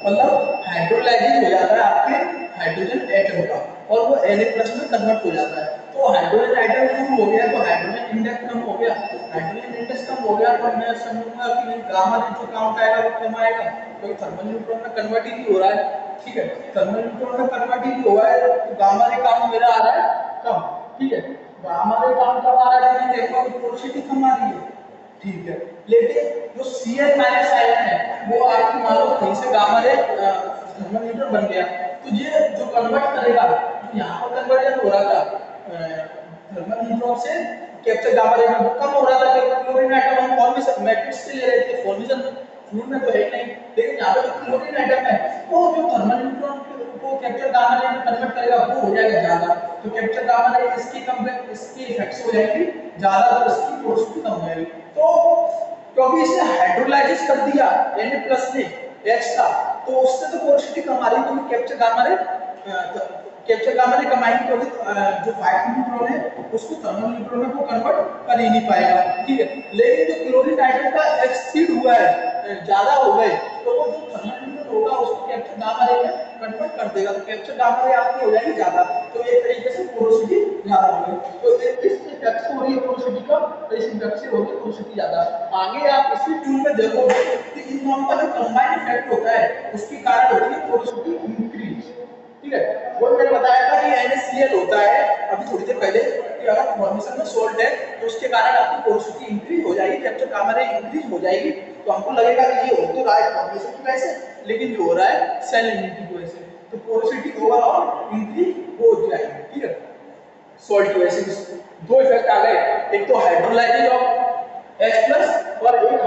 मतलब हाइड्रोलाइजिंग हो जाता है आपके हाइड्रोजन एटम का और वो Na+ में कन्वर्ट हो जाता है। तो हाइड्रोजन एटम कम हो गया तो हाइड्रोजन इंडेक्स कम हो गया, हाइड्रोजन इंडेक्स कम हो गया तो मैं समझूंगा कि गामा रे जो काउंट आएगा वो कम आएगा, क्योंकि थर्मल न्यूट्रॉन में कन्वर्ट ही नहीं हो रहा है, ठीक है। थर्मल न्यूट्रॉन में कन्वर्ट ही नहीं हुआ है तो गामा रे काउंट मेरा आ रहा है कम, ठीक है। गामा रे काउंट कम आ रहा है तो देखो पोरोसिटी कम आ रही है, ठीक है, लेकिन जो Cl माइनस आयन है वो आपकी मान लो कहीं से गामा रे थर्मल न्यूट्रॉन बन गया, तो ये जो कन्वर्ट करेगा, तो यहाँ पर कन्वर्जन हो रहा था थर्मल न्यूट्रॉन से कैप्चर गामा रे में कम हो रहा था, क्योंकि क्लोरीन एटम हम फॉर्मेशन मैट्रिक्स से ले रहे थे, फॉर्मेशन फ्लूइड में तो है ही नहीं, लेकिन यहाँ पे जो क्लोरीन एटम है वो जो थर्मल न्यूट्रॉन को कैप्चर गामा रे में कन्वर्ट करेगा वो हो जाएगा ज्यादा, तो कैप्चर गामा रे इसकी कंपेयर इसकी इफेक्ट्स हो जाएगी ज्यादा, तो इसकी पोरोसिटी कम हो जाएगी। तो क्योंकि इसने हाइड्रोलाइसिस कर दिया Na+ ने H का, तो उससे तो पोरोसिटी कम आ रही है, क्योंकि कैप्चर गामा रे कमाएंगे तो जो फाइव न्यूट्रॉन है उसको थर्मल न्यूट्रॉन में वो कन्वर्ट कर ही नहीं पाएगा, ठीक है। लेकिन जो क्लोरीन एटम का एक्सीड हुआ है ज्यादा हो गए, तो वो जो थर्मल न्यूट्रॉन होगा उसको कैप्चर गामा रे में कन्वर्ट कर देगा, तो कैप्चर गामा रे आपकी हो जाएगी ज्यादा, तो एक तरीके से पोरोसिटी ज्यादा हो गई, तो इस इफेक्ट से हो रही है पोरोसिटी कम, तो इस इफेक्ट से होगी पोरोसिटी ज्यादा। आगे आप इसी टूल में देखोगे कि इन दोनों का जो कंबाइंड इफेक्ट होता है उसके कारण होती है पोरोसिटी इंक्रीज, ठीक है। वो मैंने बताया था कि NaCl होता है अभी थोड़ी देर पहले कि अगर फॉर्मेशन में सोल्ट है तो उसके कारण आपकी पोरोसिटी इंक्रीज हो जाएगी, कैप्चर गामा रे इंक्रीज हो जाएगी, तो हमको लगेगा कि ये हो तो रहा है फॉर्मेशन की वजह से, लेकिन जो हो रहा है सैलिनिटी की वजह से, तो पोरोसिटी ओवरऑल इंक्रीज हो जाएगी, ठीक है। सॉल्ट की वजह से दो इफेक्ट आ गए, एक तो हाइड्रोलाइसिस ऑफ H+ और एक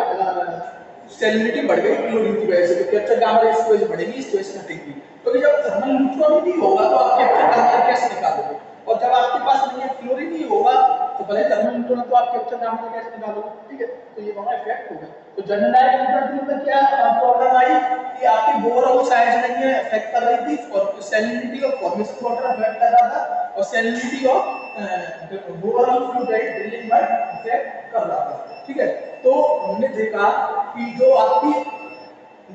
सैलिनिटी बढ़ गई क्लोरीन की वजह से, तो कैप्चर गामा रे इस वजह से बढ़ेगी, इस वजह से घटेगी, क्योंकि जब थर्मल न्यूट्रॉन ही नहीं होगा तो आप कैप्चर गामा रे कैसे निकालोगे, और जब आपके पास नहीं है क्लोरीन ही होगा तो भले थर्मल न्यूट्रॉन तो आप कैप्चर गामा रे कैसे निकालोगे, ठीक है। तो ये दोनों इफेक्ट हो गए। तो जनरलाइज्ड न्यूट्रॉन में क्या प्रॉब्लम आई कि आपकी बोरॉन साइज नहीं है अफेक्ट कर रही थी, और salinity of formation water affect कर रहा था, और salinity of boron fluid drilling में अफेक्ट कर रहा था, ठीक है। तो हमने देखा कि जो आपकी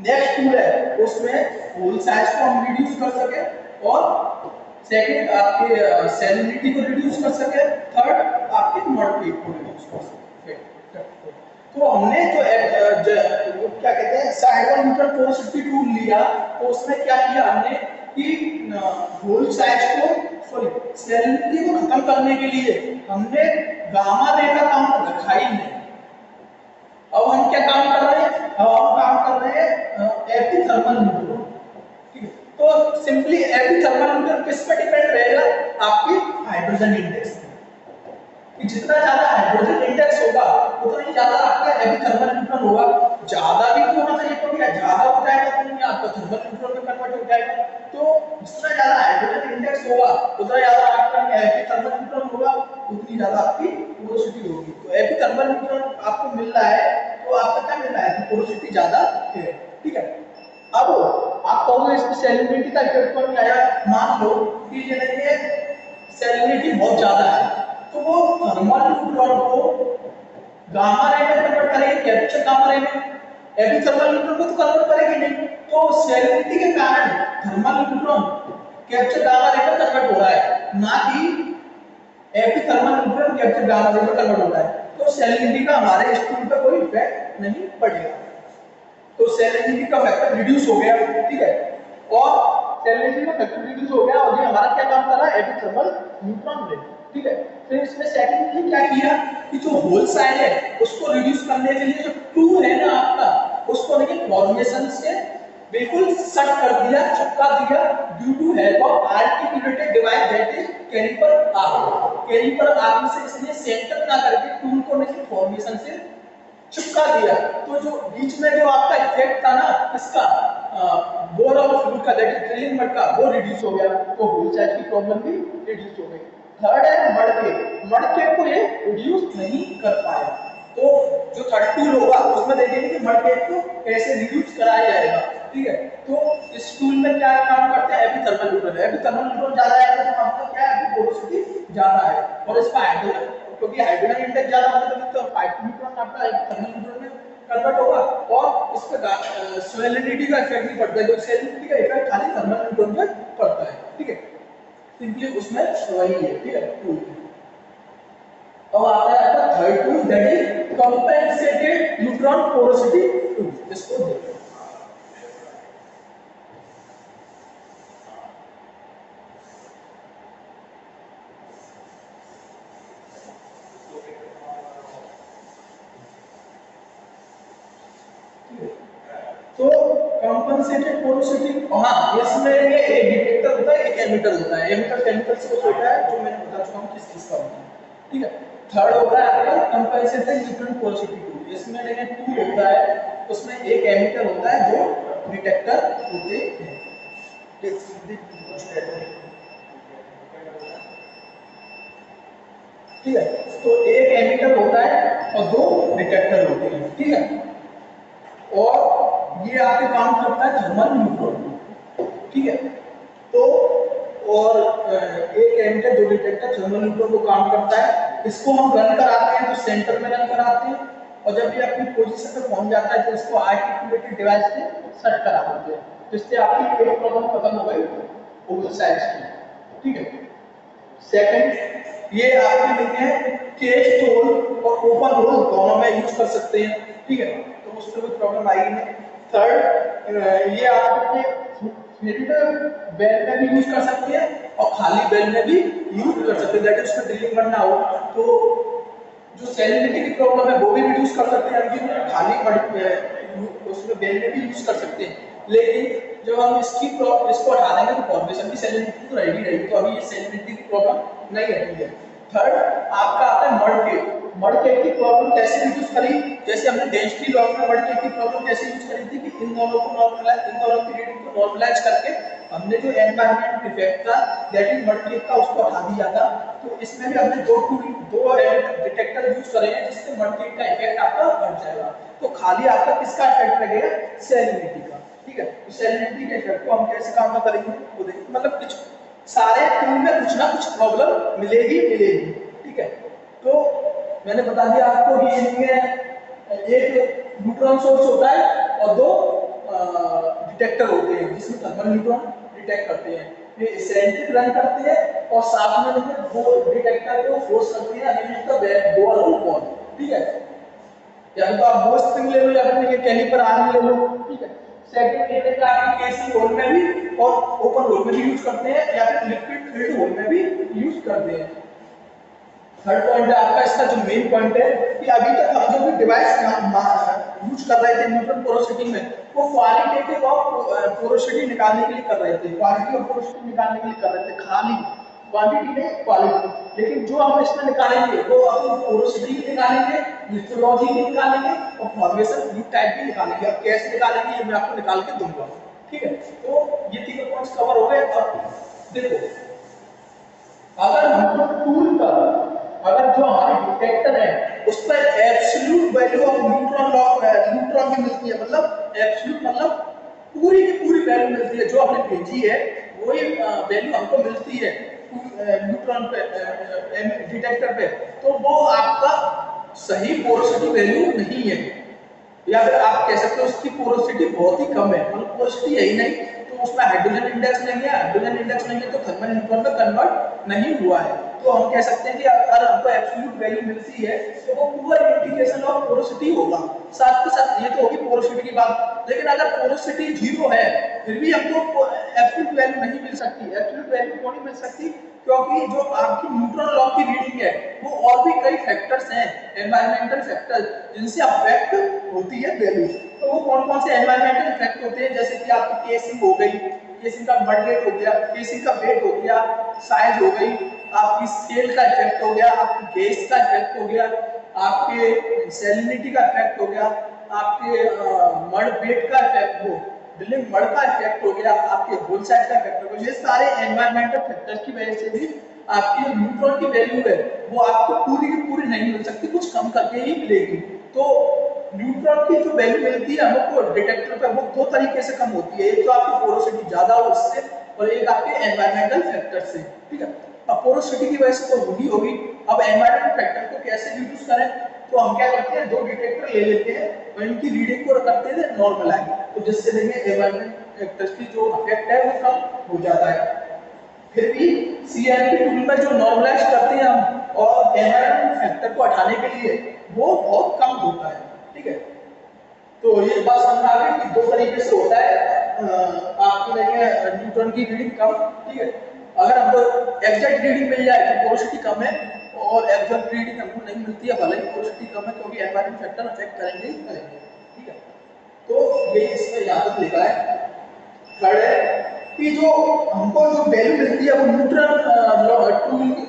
नेक्स्ट टूल है उसमें होल साइज को हम रिड्यूस कर सके, और सेकंड आपके सैलिनिटी को रिड्यूस कर सके, थर्ड आपके मॉर्टिलिटी को रिड्यूस कर सके। तो हमने जो क्या कहते हैं साइड न्यूट्रॉन पोरोसिटी टूल लिया, तो उसमें क्या किया हमने कि होल साइज को सॉरी सैलिनिटी को खत्म करने के लिए हमने गामा रे का काम रखा ही नहीं। अब हम क्या काम कर रहे हैं, अब हम काम कर रहे हैं एपिथर्मल न्यूट्रॉन, ठीक है। तो सिंपली एपिथर्मल न्यूट्रॉन किस पे डिपेंड रहेगा, आपकी हाइड्रोजन इंडेक्स पे, कि जितना ज्यादा हाइड्रोजन इंडेक्स होगा उतना ही ज्यादा आपका एपिथर्मल न्यूट्रॉन होगा, ज्यादा भी होना चाहिए, क्योंकि ज्यादा हो जाएगा तो नहीं आपका थर्मल न्यूट्रॉन में कन्वर्ट हो जाएगा, तो जितना ज्यादा हाइड्रोजन इंडेक्स होगा उतना ज्यादा आपका एपिथर्मल न्यूट्रॉन होगा, उतनी ज्यादा आपकी पोरोसिटी होगी। तो एपिथर्मल न्यूट्रॉन आपको मिल रहा है तो आपका क्या मिल रहा है, पोरोसिटी ज्यादा है, ठीक है। अब आप कहोगे इसमें सैलिनिटी का इफेक्ट क्यों नहीं आया, मान लो कि ये सैलिनिटी बहुत ज्यादा है, तो वो थर्मल न्यूट्रॉन को गामा रे में कन्वर्ट करेगी, कैप्चर गामा रे में, एपिथर्मल न्यूट्रॉन को तो कन्वर्ट करेगी नहीं, तो सैलिनिटी के कारण thermal neutron capture gamma ray में कन्वर्ट हो रहा है, ना कि एपिथर्मल न्यूट्रॉन कैप्चर गामा रे में कन्वर्ट हो रहा है, तो सैलिनिटी का हमारे स्टूल पे कोई इफेक्ट नहीं पड़ेगा, तो सैलिनिटी का फैक्टर रिड्यूस हो गया, ठीक है। और सैलिनिटी का फैक्टर रिड्यूस हो गया, और ये हमारा क्या काम कर रहा है, एपिथर्मल न्यूट्रॉन रे, ठीक है। फिर इसमें सेकंडली क्या किया कि जो होल साइज है उसको रिड्यूस करने के लिए जो टूल है ना आपका, उसको लेकिन फॉर्मेशन से बिल्कुल सट कर दिया, चिपका दिया, due to help of articulated device that is caliper arm, caliper arm से इसने सेंटर ना करके टूल को लेकिन फॉर्मेशन से चिपका दिया, तो जो बीच में जो आपका इफेक्ट था ना इसका बोर और फ्लूइड का दैट इज ड्रिलिंग मड का, वो रिड्यूस हो गया, तो होल साइज की प्रॉब्लम भी रिड्यूस हो गई। थर्ड है मडके को ये रिड्यूस नहीं कर पाया, तो जो थर्ड टूल होगा उसमें देखेंगे कि मडके को कैसे रिड्यूस कराया जाएगा, ठीक है। तो इस टूल में क्या काम करते हैं, एपिथर्मल न्यूट्रॉन, एपिथर्मल न्यूट्रॉन ज्यादा है तो आपका क्या है, पोरोसिटी ज्यादा है, और इसका हाइड्रोजन, क्योंकि हाइड्रोजन इंडेक्स ज्यादा होने तो फाइव न्यूट्रॉन आपका एपिथर्मल न्यूट्रॉन में कन्वर्ट होगा, और इस पे सैलिनिटी का इफेक्ट भी पड़ता है, तो सैलिनिटी का इफेक्ट खाली थर्मल न्यूट्रॉन पे पड़ता है, ठीक है। सिंपली उसमें वही है, ठीक है, टूल। अब आता है आपका third tool that is compensated neutron porosity tool, इसको देखो। कॉम्पनसेटेड पोरोसिटी, हाँ इसमें एक डिटेक्टर होता है, एक एमिटर होता है। एमिटर केमिकल सोर्स होता है जो मैंने बता चुका हूँ किस चीज का होता है, ठीक है। थर्ड होता है आपका कॉम्पनसेटेड न्यूट्रॉन पोरोसिटी टूल। इसमें देखिए टूल होता है, उसमें एक एमिटर होता है, दो डिटेक्टर होते हैं। ठीक है, तो एक एमिटर होता है और दो डिटेक्टर होते हैं, ठीक है। और ये आपके काम करता है थर्मल न्यूट्रॉन, ठीक है। तो और एक एमिटर दो डिटेक्टर थर्मल न्यूट्रॉन को काम करता है। इसको हम रन कराते हैं तो सेंटर में रन कराते हैं, और जब ये अपनी पोजीशन पे पहुंच जाता है तो इसको आर्टिकुलेटेड डिवाइस पे सेट करा देते हैं, जिससे आपकी एक प्रॉब्लम खत्म हो गई ओवर साइज की, ठीक है। सेकंड, ये आपके लिए केस होल और ओपन होल दोनों में यूज कर सकते हैं, ठीक है, तो उसमें कोई प्रॉब्लम आएगी नहीं। थर्ड, ये आपके फिल्ड बेल में भी यूज कर सकते हैं और खाली बेल में भी यूज कर सकते हैं, दैट इज उसमें ड्रिलिंग करना हो तो जो सैलिनिटी की प्रॉब्लम है वो भी रिड्यूस कर सकते हैं, यानी खाली उसमें बेल में भी यूज कर सकते हैं। लेकिन जब हम इसको हटा देंगे तो फॉर्मेशन की सैलिनिटी तो रहेगी, तो अभी ये सैलिनिटी की प्रॉब्लम नहीं रहती है। थर्ड आपका आता है मड केक। मड केक की प्रॉब्लम कैसे रिड्यूस करी, जैसे हमने डेंसिटी लॉ में मड केक की प्रॉब्लम कैसे यूज करी थी कि इन दोनों की रीडिंग को नॉर्मलाइज करके हमने जो एनवायरनमेंट इफेक्ट था दैट इज मड केक का, उसको हटा दिया था। तो इसमें भी हमने दो डिटेक्टर यूज करे हैं जिससे मड केक का इफेक्ट आपका बढ़ जाएगा। तो खाली आपका किसका इफेक्ट लगेगा, सैलिनिटी का, ठीक है। तो सैलिनिटी के इफेक्ट को हम कैसे काम करेंगे वो देखिए, मतलब कुछ सारे टूल में कुछ ना कुछ प्रॉब्लम मिलेगी, ठीक है। तो मैंने बता दिया आपको कि इनमें एक न्यूट्रॉन सोर्स होता है और दो डिटेक्टर होते हैं जिसमें थर्मल न्यूट्रॉन डिटेक्ट करते हैं। ये सेंट्रिक रन करते हैं और साथ में दो डिटेक्टर को फोर्स करते हैं अगेंस्ट द दो अलग बॉल, ठीक है। या तो आप वो स्प्रिंग ले लो या फिर कैलिपर आर्म ले लो, ठीक है। सेकंड ये है आपकी केसी होल में भी और ओपन होल में भी यूज करते हैं या फिर लिक्विड फील्ड होल में भी यूज करते हैं। थर्ड पॉइंट है आपका इसका जो मेन पॉइंट है कि अभी तक हम जो भी डिवाइस यूज कर रहे थे न्यूट्रॉन पोरोसिटी में वो क्वालिटेटिव और पोरोसिटी निकालने के लिए कर रहे थे, क्वालिटी और पोरोसिटी निकालने के लिए कर रहे थे, खाली क्वांटिटी नहीं क्वालिटी। लेकिन जो हम इसमें निकालेंगे वो अपन पोरोसिटी भी निकालेंगे, लिथोलॉजी भी निकालेंगे और फॉर्मेशन ग्रुप टाइप भी निकालेंगे। अब कैसे निकालेंगे ये मैं आपको निकाल के दूंगा, ठीक है। तो ये तीनों पॉइंट्स कवर हो गए। अब देखो अगर हमको टूल का अगर जो हमारे डिटेक्टर है उस पर एब्सोल्यूट वैल्यू ऑफ न्यूट्रॉन की मिलती है, मतलब एब्सोल्यूट मतलब पूरी की पूरी वैल्यू मिलती है, जो हमने भेजी है वही वैल्यू हमको मिलती है न्यूट्रॉन पे डिटेक्टर पे, तो वो आपका सही पोरोसिटी वैल्यू नहीं है, या फिर आप कह सकते हो उसकी पोरोसिटी बहुत ही कम है, मतलब पोरोसिटी है ही नहीं, तो उसमें हाइड्रोजन इंडेक्स नहीं है, हाइड्रोजन इंडेक्स नहीं है तो थर्मल न्यूट्रॉन में कन्वर्ट नहीं हुआ है। तो हम कह सकते हैं कि अगर हमको एब्सोल्यूट वैल्यू मिलती है तो वो पुअर इंडिकेशन ऑफ पोरोसिटी होगा। साथ के साथ ये तो होगी पोरोसिटी की बात, लेकिन अगर पोरोसिटी 0 है फिर भी हमको एब्सोल्यूट वैल्यू नहीं मिल सकती। एब्सोल्यूट वैल्यू क्यों नहीं मिल सकती, क्योंकि जो आपकी न्यूट्रॉन लॉ की रीडिंग है वो और भी कई फैक्टर्स हैं, एनवायरमेंटल फैक्टर्स, जिनसे अफेक्ट होती है वैल्यू। तो वो कौन कौन से एनवायरमेंटल इफेक्ट होते हैं, जैसे कि आपकी केसिंग हो गई, केसिंग का मड रेट हो गया, केसिंग का वेट हो गया, साइज हो गई, आपकी स्केल का इफेक्ट हो गया, आपकी गैस का इफेक्ट हो गया, आपके सैलिनिटी का इफेक्ट हो गया, आपके मड वेट का इफेक्ट हो, ड्रिलिंग मड का इफेक्ट हो गया, आपके होल साइज का इफेक्ट हो गया। ये सारे एनवायरमेंटल फैक्टर्स की वजह से भी आपकी जो न्यूट्रॉन की वैल्यू है वो आपको पूरी की पूरी नहीं मिल सकती, कुछ कम करके ही मिलेगी। तो न्यूट्रॉन की जो वैल्यू मिलती है हमको डिटेक्टर पे वो दो तरीके से कम होती है, एक तो आपकी पोरोसिटी ज्यादा हो उससे और एक आपके एनवायरमेंटल फैक्टर से, ठीक है। अब पोरोसिटी की वजह से तो होगी। अब एनवायरमेंटल फैक्टर को कैसे रिड्यूस करें, तो हम क्या करते हैं दो डिटेक्टर ले लेते हैं और इनकी रीडिंग को करते हैं नॉर्मलाइज, तो जिससे देंगे एनवायरमेंट फैक्टर्स की जो इफेक्ट है वो कम हो जाता है। फिर भी सीआरपी टूल में जो नॉर्मलाइज करते हैं हम और एनवायरमेंट फैक्टर को हटाने के लिए वो बहुत कम होता है, ठीक है। तो ये बात समझ आ गई कि दो तरीके से होता है आपकी लेंगे न्यूट्रॉन की रीडिंग कम, ठीक है। अगर हमको एग्जैक्ट रीडिंग मिल जाए तो पोरोसिटी कम है, और एग्जैक्ट रीडिंग हमको नहीं मिलती है भले ही पोरोसिटी कम है, क्योंकि एनवायरमेंट फैक्टर अफेक्ट करेंगे ही करेंगे, ठीक है। तो ये इसमें याद रख लिखा है। थर्ड है कि जो हमको जो वैल्यू मिलती है वो न्यूट्रॉन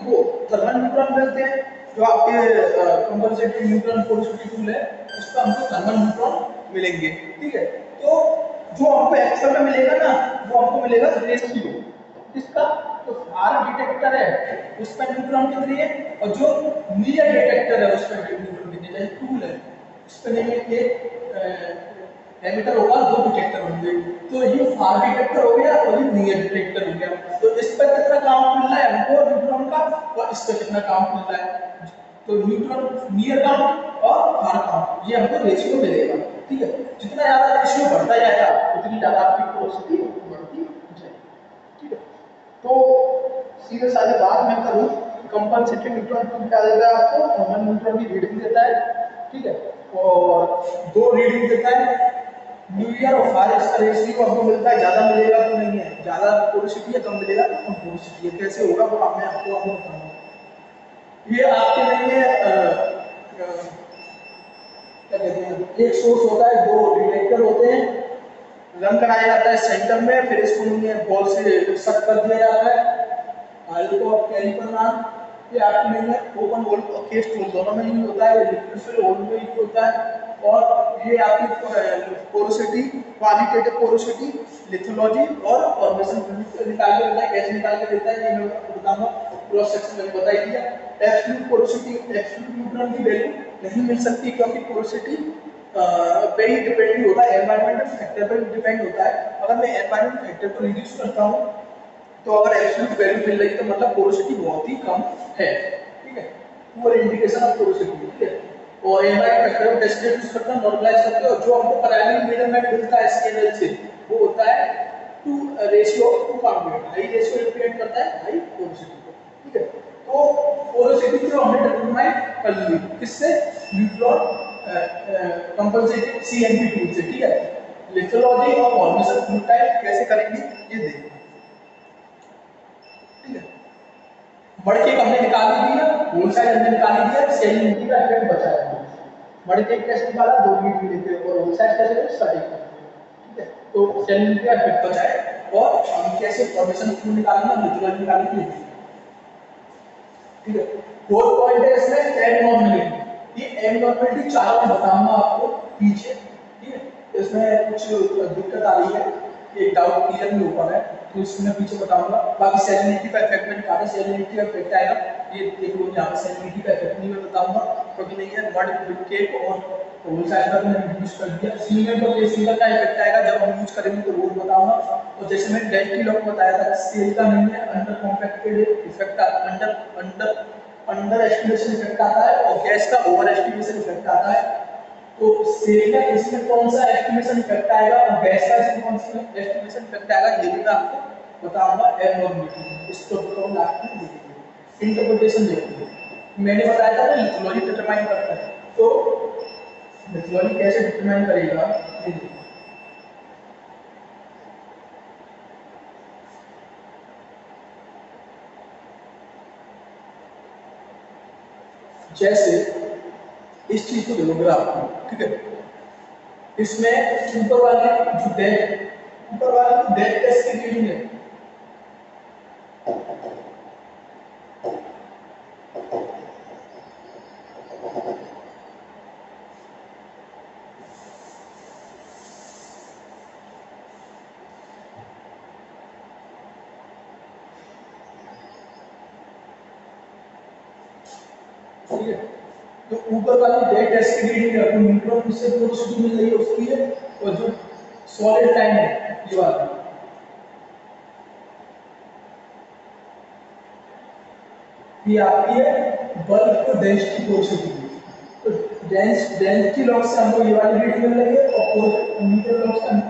वो थर्मल न्यूट्रॉन मिलते हैं। जो आपके कंपनसेटिंग न्यूट्रॉन पोरोसिटी टूल है उसका हमको थर्मल न्यूट्रॉन मिलेंगे। ठीक है, तो जो हमको एक्चुअल में मिलेगा ना वो हमको मिलेगा रेशियो किसका, तो आर डिटेक्टर है उसका न्यूट्रॉन कितनी है और जो नियर डिटेक्टर है उसका न्यूट्रॉन कितनी है। टूल है इसमें नहीं एक एमिटर होगा, दो डिटेक्टर होंगे, तो ये फार डिटेक्टर हो गया और ये नियर डिटेक्टर हो गया। तो इस पर कितना काम मिल रहा है हमको न्यूट्रॉन का और इस पर कितना काम मिल रहा है, तो न्यूट्रॉन नियर काउंट और फार काउंट ये हमको रेशियो मिलेगा। ठीक है, जितना ज्यादा रेशियो बढ़ता जाएगा उतनी ज्यादा आपकी पोरोसिटी बढ़ती जाएगी। ठीक है, तो सीधे साधे बात मैं करूं, कंपनसेटिंग न्यूट्रॉन टूल क्या देता है आपको, थर्मल न्यूट्रॉन की रीडिंग देता है। ठीक है, और दो रीडिंग देता है न्यूक्लियर और फायर, इसका रेशियो हमको मिलता है, ज्यादा मिलेगा तो नहीं है, ज्यादा पोरोसिटी है कम मिलेगा तो कम पोरोसिटी है। कैसे होगा वो मैं आपको बताऊंगा। ये आपके लिए क्या कहते हैं, एक सोर्स होता है, दो डिटेक्टर होते हैं, रन कराया जाता है सेंटर में, फिर इसको बॉल से सक कर दिया जाता है, आयल को आप कैरी करना। ये आपके लिए ओपन होल और केस होल दोनों में यूज होता है, लिक्विड फिल होल में यूज होता है। और ये आपकी पोरोसिटी, क्वालिटेटिव पोरोसिटी, लिथोलॉजी और फॉर्मेशन निकाल के देता है। कैसे निकाल के देता है ये मैं आपको बताऊंगा, क्रॉस सेक्शन में बता ही दिया। एब्सोल्यूट पोरोसिटी, एब्सोल्यूट न्यूट्रॉन की वैल्यू नहीं मिल सकती क्योंकि पोरोसिटी पे ही डिपेंड होता है, एनवायरमेंटल फैक्टर पर डिपेंड होता है। अगर मैं एनवायरमेंटल फैक्टर को रिड्यूस करता हूँ तो अगर एब्सोल्यूट वैल्यू मिल रही तो मतलब पोरोसिटी बहुत ही कम है। ठीक है, पूरा इंडिकेशन ऑफ पोरोसिटी। ठीक है, और एनवायरमेंटल फैक्टर को डिस्क्रिप्ट करता है, नॉर्मलाइज करते हैं, और जो हमको प्राइमरी मेजरमेंट मिलता है स्केल से वो होता है two ratio of two component, high ratio represent करता है हाई पोरोसिटी को। ठीक है, तो पोरोसिटी जो हमने डिटरमाइन कर ली किससे, न्यूट्रॉन कंपनसेटिंग सीएनपी टूल से। ठीक है, लिथोलॉजी और फॉर्मेशन टूल टाइप कैसे करेंगे ये देखिए। ठीक है, मड़के हमने निकाल दिया, होल साइड हमने निकाल दिया, सेलिनिटी का इफेक्ट बचा है। मड़के कैसे निकाला, दो मीटर लेते हैं, और होल साइड कैसे लेते हैं, स्टैटिक करते हैं। ठीक है, तो सेलिनिटी का इफेक्ट बचा है, और हम कैसे फॉर्मेशन टूल निकालेंगे, लिथोलॉजी निकालेंगे। ठीक है, फोर्थ पॉइंट है इसमें एबनॉर्मलिटी। ये एबनॉर्मलिटी चारों में बताऊंगा आपको पीछे। ठीक है, इसमें कुछ दिक्कत आ रही है, एक डाउट क्लियर नहीं हो पा रहा है, तो इसमें पीछे बताऊंगा। बाकी सेलिनिटी का इफेक्ट में निकाले, सेलिनिटी का इफेक्ट आएगा, ये देख लो यहाँ पे सेलिनिटी का इफेक्ट नहीं मैं बताऊंगा क्योंकि नहीं है, मड केक और होल साइड का मैंने यूज कर दिया। सीमेंट और केसिंग का इफेक्ट आएगा जब हम यूज करेंगे तो वो बताऊंगा। और जैसे मैंने डेल्टी लॉक बताया था, सेल का नहीं है, under compacted effect, under estimation effect आता है, और गैस का ओवर एस्टिमेशन इफेक्ट आता है। तो सेल का इसमें कौन सा एस्टिमेशन इफेक्ट आएगा और गैस का इसमें कौन सा एस्टिमेशन इफेक्ट आएगा ये भी मैं आपको बताऊंगा एबनॉर्मलिटी। इसको तो लास्ट में देखेंगे, इंटरप्रिटेशन देखेंगे। मैंने बताया था ना लिथोलॉजी डिटरमाइन करता है, तो लिथोलॉजी कैसे डिटरमाइन करेगा ये देखिए। जैसे इस चीज को देखो ग्राफ। ठीक है, इसमें ऊपर वाले जो डेट टेस्ट की रीडिंग है, ठीक है, तो ऊपर वाली डेट टेस्ट की रीडिंग है, न्यूट्रॉन से पोरोसिटी मिल रही है उसकी है, और जो सॉलिड टाइम है ये वाला, ये आपकी है बल्ब को डेंसिटी पोरोसिटी। तो डेंसिटी लॉग से हमको ये वाली रीडिंग मिल रही है, और मीटर लॉग से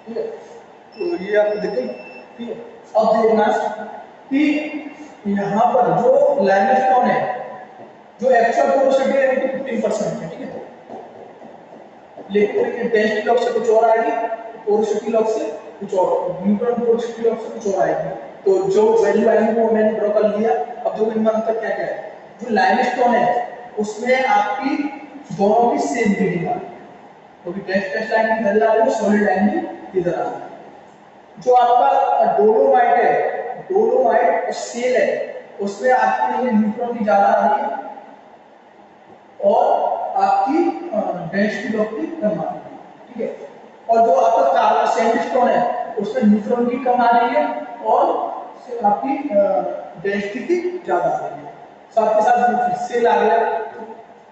ठीक है, तो ये आपको दिख गई। ठीक है, अब देखना कि यहाँ पर जो लाइमस्टोन है, जो एक्चुअल पोरोसिटी है वो 15% है। ठीक है, लेकिन डेंसिटी लॉग से कुछ और आएगी, पोरोसिटी लॉग से कुछ और, न्यूट्रॉन पोरोसिटी लॉग से कुछ और आएगी। तो जो वैल्यू आएगी वो मैंने ड्रॉ कर लिया। अब जो इन अंतर क्या क्या है, जो लाइमस्टोन है उसमें आपकी दोनों की सेम रीडिंग आ रही है, क्योंकि डैश लाइन इधर आ रही है, सॉलिड लाइन भी इधर आ रही है। जो आपका डोलोमाइट है, डोलोमाइट और सेल है, उसमें आपकी न्यूट्रॉन की ज्यादा आ रही है और आपकी डैश की लॉग की कम आ रही है, ठीक है। और जो आपका कार्बन सैंडस्टोन है उसमें न्यूट्रॉन की कम आ रही है और आपकी डेंसिटी ज्यादा आ रही है। साथ के साथ सेल आ गया तो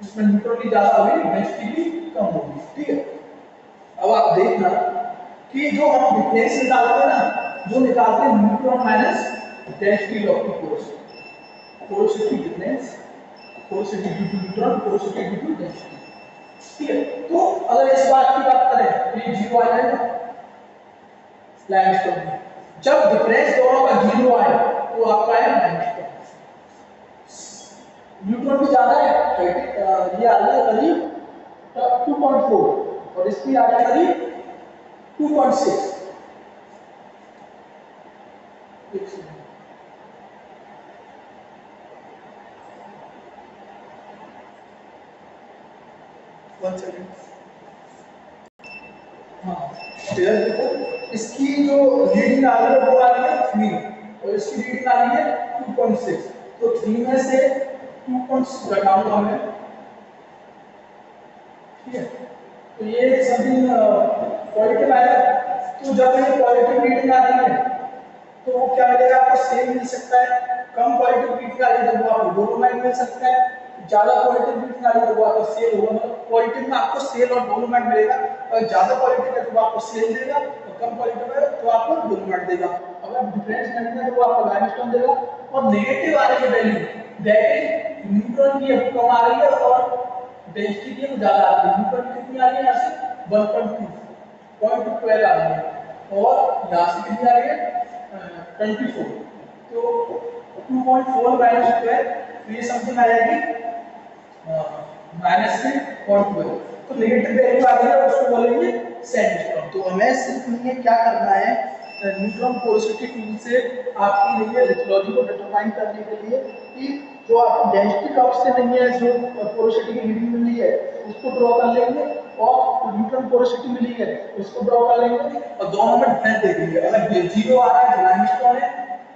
इसमें न्यूट्रॉन की ज्यादा हो गई, डेंसिटी कम होगी, ठीक है। अब आप देखना कि जो हम डिफरेंस निकालते हैं ना, जो निकालते हैं neutron minus density of the porosity difference, porosity due to neutron, porosity due to density, ठीक है। तो अगर इस बात की बात करें तो ये जीरो आ जाएगा लाइमस्टोन में। जब डिफरेंस दोनों का जीरो आए तो आपका है लाइमस्टोन। न्यूट्रॉन भी ज्यादा है तो ये आ रहा है करीब 2.4 और इसकी आ रही है करीब 2.6। हाँ, इसकी जो रीडिंग आ रही है वो आ रही है 3 और इसकी रीडिंग आ रही है 2.6। तो 3 में से 2.6 घटाऊंगा मैं, ठीक है। तो ये समथिंग पॉजिटिव आएगा। तो जब ये पॉजिटिव रीडिंग आ रही है तो वो क्या मिलेगा आपको, सेम मिल सकता है। कम पॉजिटिव रीडिंग आ रही है तो वो आपको डोलोमाइट मिल सकता है। ज्यादा पॉजिटिव रीडिंग आ रही है तो वो आपको सेल होगा, मतलब पॉजिटिव में आपको सेल और डोलोमाइट मिलेगा। और ज्यादा पॉजिटिव है तो वो आपको सेल देगा और कम पॉजिटिव है तो आपको डोलोमाइट देगा। अगर डिफरेंस नहीं है तो वो आपको लाइमस्टोन देगा। और नेगेटिव आ रही है वैल्यू, दैट इज न्यूट्रॉन की कम आ रही है और डेंसिटी की ज्यादा आ रही है। न्यूट्रॉन की कितनी आ रही है, यहाँ से 1.2 आ रही है और यहाँ से कितनी आ रही है 24। तो 2.4 माइनस 12, तो ये समथिंग आ जाएगी -3.12। तो नेगेटिव वैल्यू आ गई है, उसको बोलेंगे सैंडस्टोन। तो हमें सिर्फ ये क्या करना है, न्यूट्रॉन पोरोसिटी टूल से आपकी लिए लिथोलॉजी को डिटरमाइन करने के लिए कि जो आपको डेंसिटी लॉग से नहीं है, जो पोरोसिटी की रीडिंग मिली है उसको ड्रॉ कर लेंगे और न्यूट्रॉन पोरोसिटी मिली है उसको ड्रॉ कर लेंगे और दोनों में डिफरेंस दे देंगे। अगर जीरो आ रहा है तो लाइमस्टोन है,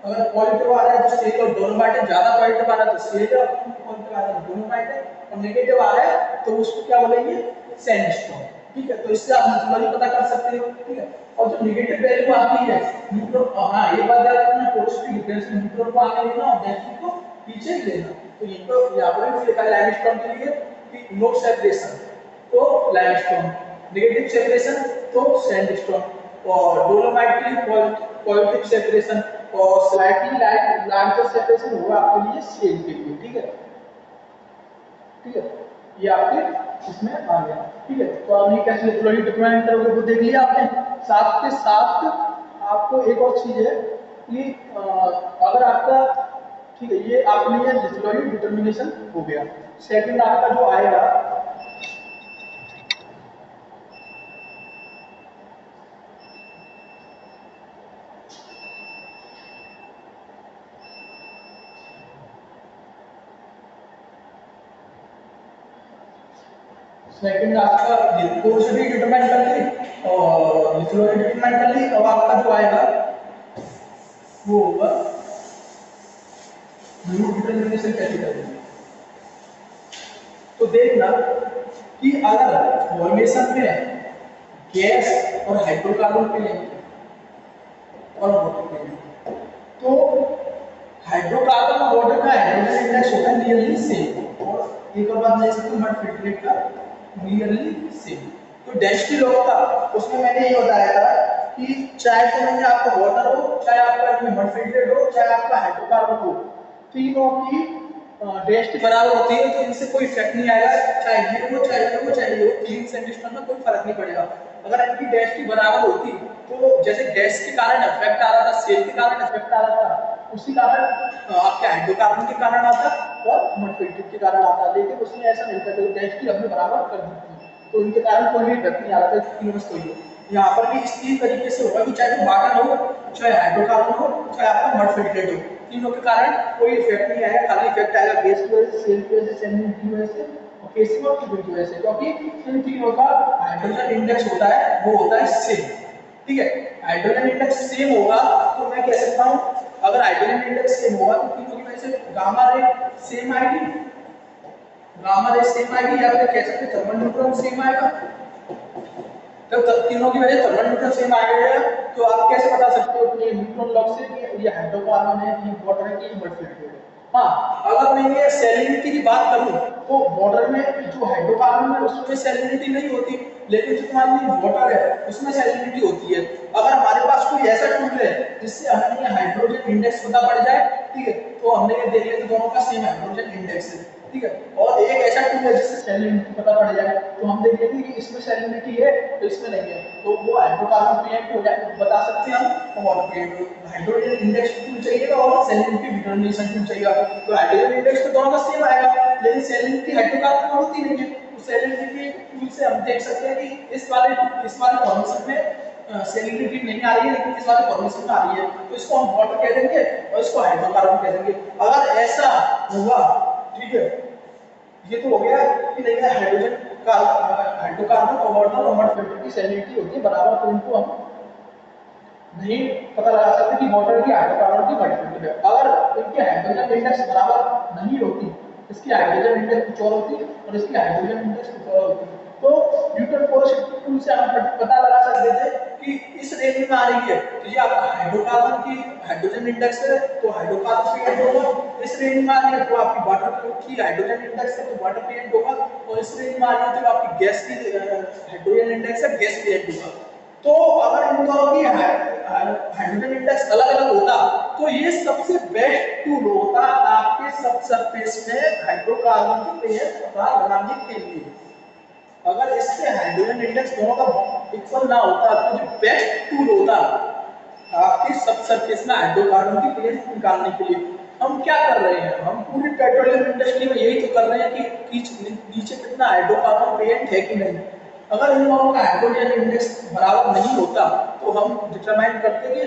अगर पॉजिटिव आ रहा है तो सेल और डोलोमाइट है, ज्यादा पॉजिटिव आ रहा है तो सेल है, पॉजिटिव आ रहा है तो डोलोमाइट है, और नेगेटिव आ रहा है तो उसको क्या बोलेंगे, सैंडस्टोन, ठीक है। तो इससे आप लिथोलॉजी पता कर सकते हो, ठीक है। और जो नेगेटिव वैल्यू आती है न्यूट्रॉन, हाँ ये बात याद रखना, पोरोसिटी डिफरेंस में न्यूट्रॉन को आगे लेना और डेंसिटी को पीछे ही लेना। तो ये तो यहाँ पर भी लिखा है लाइमस्टोन के लिए कि नो सेपरेशन तो लाइमस्टोन, नेगेटिव सेपरेशन तो सैंडस्टोन, और डोलोमाइट के लिए पॉजिटिव सेपरेशन और स्लाइटली लार्जर सेपरेशन होगा आपके लिए सेल के लिए, ठीक है, ठीक है। ये आपके इसमें आ गया, ठीक है। तो आपने कैसे लिथोलॉजी डिटरमाइन करोगे वो देख लिया आपने। साथ के साथ आपको एक और चीज है कि अगर आपका, ठीक है, ये आपने ये लिथोलॉजी डिटर्मिनेशन हो गया। सेकंड आपका जो आएगा सेकंड आपका पोरोसिटी डिटरमाइन कर ली और लिथोलॉजी डिटरमाइन कर ली। अब आपका जो आएगा वो होगा ग्रुप डिटरमिनेशन कैसे करेंगे। तो देखना कि अगर फॉर्मेशन में गैस और हाइड्रोकार्बन के लेंगे और वाटर के लेंगे तो हाइड्रोकार्बन और वाटर का हाइड्रोजन इंडेक्स होता है नियरली सेम, और एक और बात ले सकते हो मड फिल्ट्रेट का नियरली सेम। तो डेंसिटी लॉग था उसमें मैंने ये बताया था कि चाहे तो में आपका वाटर हो, चाहे आपका इसमें मड फिल्ट्रेट हो, चाहे आपका हाइड्रोकार्बन हो, तीनों की डेंसिटी बराबर होती है, तो इनसे कोई इफेक्ट नहीं आएगा, चाहे ये हो चाहे ये हो चाहे ये हो, क्लीन सैंडस्टोन में कोई फर्क नहीं पड़ेगा। अगर इनकी डेंसिटी बराबर होती तो जैसे गैस के कारण इफेक्ट आ रहा था, सेल के कारण इफेक्ट आ रहा था, उसी कारण आपके हाइड्रोकार्बन के कारण आता और मड फिल्ट्रेट के कारण आता, लेकिन उसमें ऐसा नहीं था, डेंसिटी हमने बराबर कर दी थी तो इनके कारण कोई भी इफेक्ट नहीं आ रहा था, तीनों में कोई हो। यहाँ पर भी इसी तरीके से होगा कि चाहे वाटर हो, चाहे हाइड्रोकार्बन हो, चाहे आपका मड फिल्ट्रेट हो, तीनों के कारण कोई इफेक्ट नहीं आएगा, खाली इफेक्ट आएगा गैस की वजह से, सेल की वजह से, सैलिनिटी की वजह से और केसिंग और क्यूबिक की वजह से, क्योंकि इन तीनों का हाइड्रोजन इंडेक्स होता है वो होता है सेम। ठीक है, हाइड्रोजन इंडेक्स सेम होगा तो मैं कह सकता हूँ अगर हाइड्रोजन इंडेक्स सेम होगा तो तीनों की वजह से गामा रे सेम आएगी, गामा रे सेम आएगी, या फिर कह सकते थर्मल न्यूट्रॉन सेम आएगा। जब तीनों की वजह थर्मल न्यूट्रॉन सेम आएगा तो आप कैसे बता सकते हो कि न्यूट्रॉन लॉग से कि ये हाइड्रोकार्बन है, ये वाटर है, कि ये मल्टीप्लिकेट है। हाँ, अगर मैं ये सैलिनिटी की बात करूं तो वाटर में जो हाइड्रोकार्बन है उसमें सैलिनिटी नहीं होती, लेकिन जो तुम्हारी वाटर है उसमें सैलिनिटी होती है। अगर हमारे पास कोई ऐसा टूल है जिससे हमें ये हाइड्रोजन इंडेक्स पता पड़ जाए, ठीक है, तो हमने ये देख लिया कि दोनों का सेम हाइड्रोजन इंडेक्स है। ठीक है, और एक ऐसा टूल है जिससे सैलिनिटी पता पड़ जाए तो हम देख लेंगे कि इसमें सैलिनिटी है तो इसमें नहीं है, तो वो हाइड्रोकार्बन पीएच हो जाए बता सकते हैं हम। और हाइड्रोजन इंडेक्स टूल चाहिएगा और सैलिनिटी डिटरमिनेशन टूल चाहिएगा, तो हाइड्रोजन इंडेक्स तो दोनों का सेम आएगा, लेकिन सैलिनिटी हाइड्रोकार्बन में होती नहीं है, तो सैलिनिटी टूल से हम देख सकते हैं कि इस वाले फॉर्मेशन में सैलिनिटी नहीं आ रही है, लेकिन इस वाले फॉर्मेशन में आ रही है, तो इसको हम वाटर कह देंगे और इसको हाइड्रोकार्बन कह देंगे। अगर ऐसा हुआ, ठीक है, ये तो हो गया कि नहीं है हाइड्रोजन का हाइड्रोकार्बन और वाटर और मड फिल्टर की सैलिनिटी होती है बराबर, तो इनको हम नहीं पता लगा सकते कि वाटर की हाइड्रोकार्बन की मड फिल्टर है। अगर इनके हाइड्रोजन इंडेक्स बराबर नहीं होती, इसकी हाइड्रोजन इंडेक्स कुछ और होती और इसकी हाइड्रोजन इंडेक्स कुछ और होती, तो न्यूटन पोरोसिटी टूल से हम पता लगा सकते थे कि इस रेंज में आ रही है तो ये आपका हाइड्रोकार्बन की हाइड्रोजन इंडेक्स है तो हाइड्रोकार्बन पीएच होगा, इस रेंज में आ रही है तो आपकी वाटर की हाइड्रोजन इंडेक्स है तो वाटर पीएच होगा, और इस रेंज में आ रही है तो आपकी गैस की हाइड्रोजन इंडेक्स है, गैस पीएच होगा। तो अगर इन दोनों की हाइड्रोजन इंडेक्स अलग अलग होता तो ये सबसे बेस्ट टूल होता आपके सब सरफेस में हाइड्रोकार्बन की पीएच पता लगाने के लिए। अगर इससे हाइड्रोजन इंडेक्स दोनों का इक्वल ना होता तो जो बेस्ट टूल होता आपके सब सरफेस में हाइड्रोकार्बन की पीएच निकालने के लिए। हम क्या कर रहे हैं, हम पूरी पेट्रोलियम इंडस्ट्री में यही तो कर रहे हैं कि नीचे कितना हाइड्रोकार्बन पीएच है कि नहीं। अगर इन दोनों का हाइड्रोजन इंडेक्स बराबर नहीं होता तो हम डिटरमाइन करते कि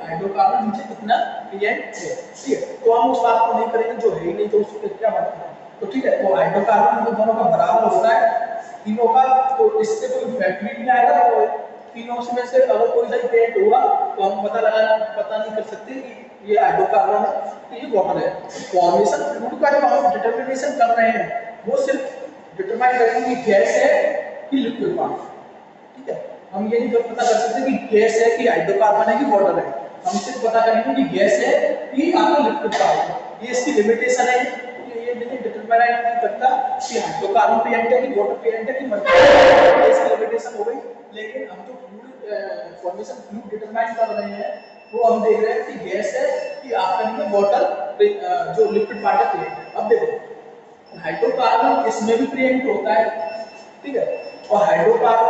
हाइड्रोकार्बन नीचे कितना पीएच है। ठीक है, तो हम उस बात को नहीं करेंगे जो है ही नहीं, तो उसको क्या मतलब है। तो ठीक है, तो हाइड्रोकार्बन दोनों का बराबर होता है तीनों का, तो इससे कोई इफेक्ट भी नहीं आएगा। और तीनों में से अगर कोई सा इफेक्ट हुआ तो हम पता नहीं कर सकते कि ये हाइड्रोकार्बन है कि ये वाटर है। फॉर्मेशन फ्लूइड का जो हम डिटरमिनेशन कर रहे हैं वो सिर्फ डिटरमाइन करेंगे कि गैस है कि लिक्विड फॉर्म। ठीक है, हम ये नहीं पता कर सकते कि गैस है कि हाइड्रोकार्बन है कि वाटर है, हम सिर्फ पता करेंगे कि गैस है कि आपका लिक्विड फॉर्म है। ये इसकी लिमिटेशन है, ये नहीं डिटरमाइन नहीं करता कि हाइड्रोकार्बन पीएच है कि वाटर पीएच है कि मल्टीप्लिकेट, इसकी लिमिटेशन हो गई। लेकिन हम जो फ्लूइड फॉर्मेशन फ्लूइड डिटरमाइन कर रहे हैं वो हम देख रहे हैं कि गैस है कि आपका नहीं वाटर जो लिक्विड पार्ट है। अब देखो हाइड्रोकार्बन इसमें भी प्रेजेंट होता है, ठीक है, और हाइड्रोकार्बन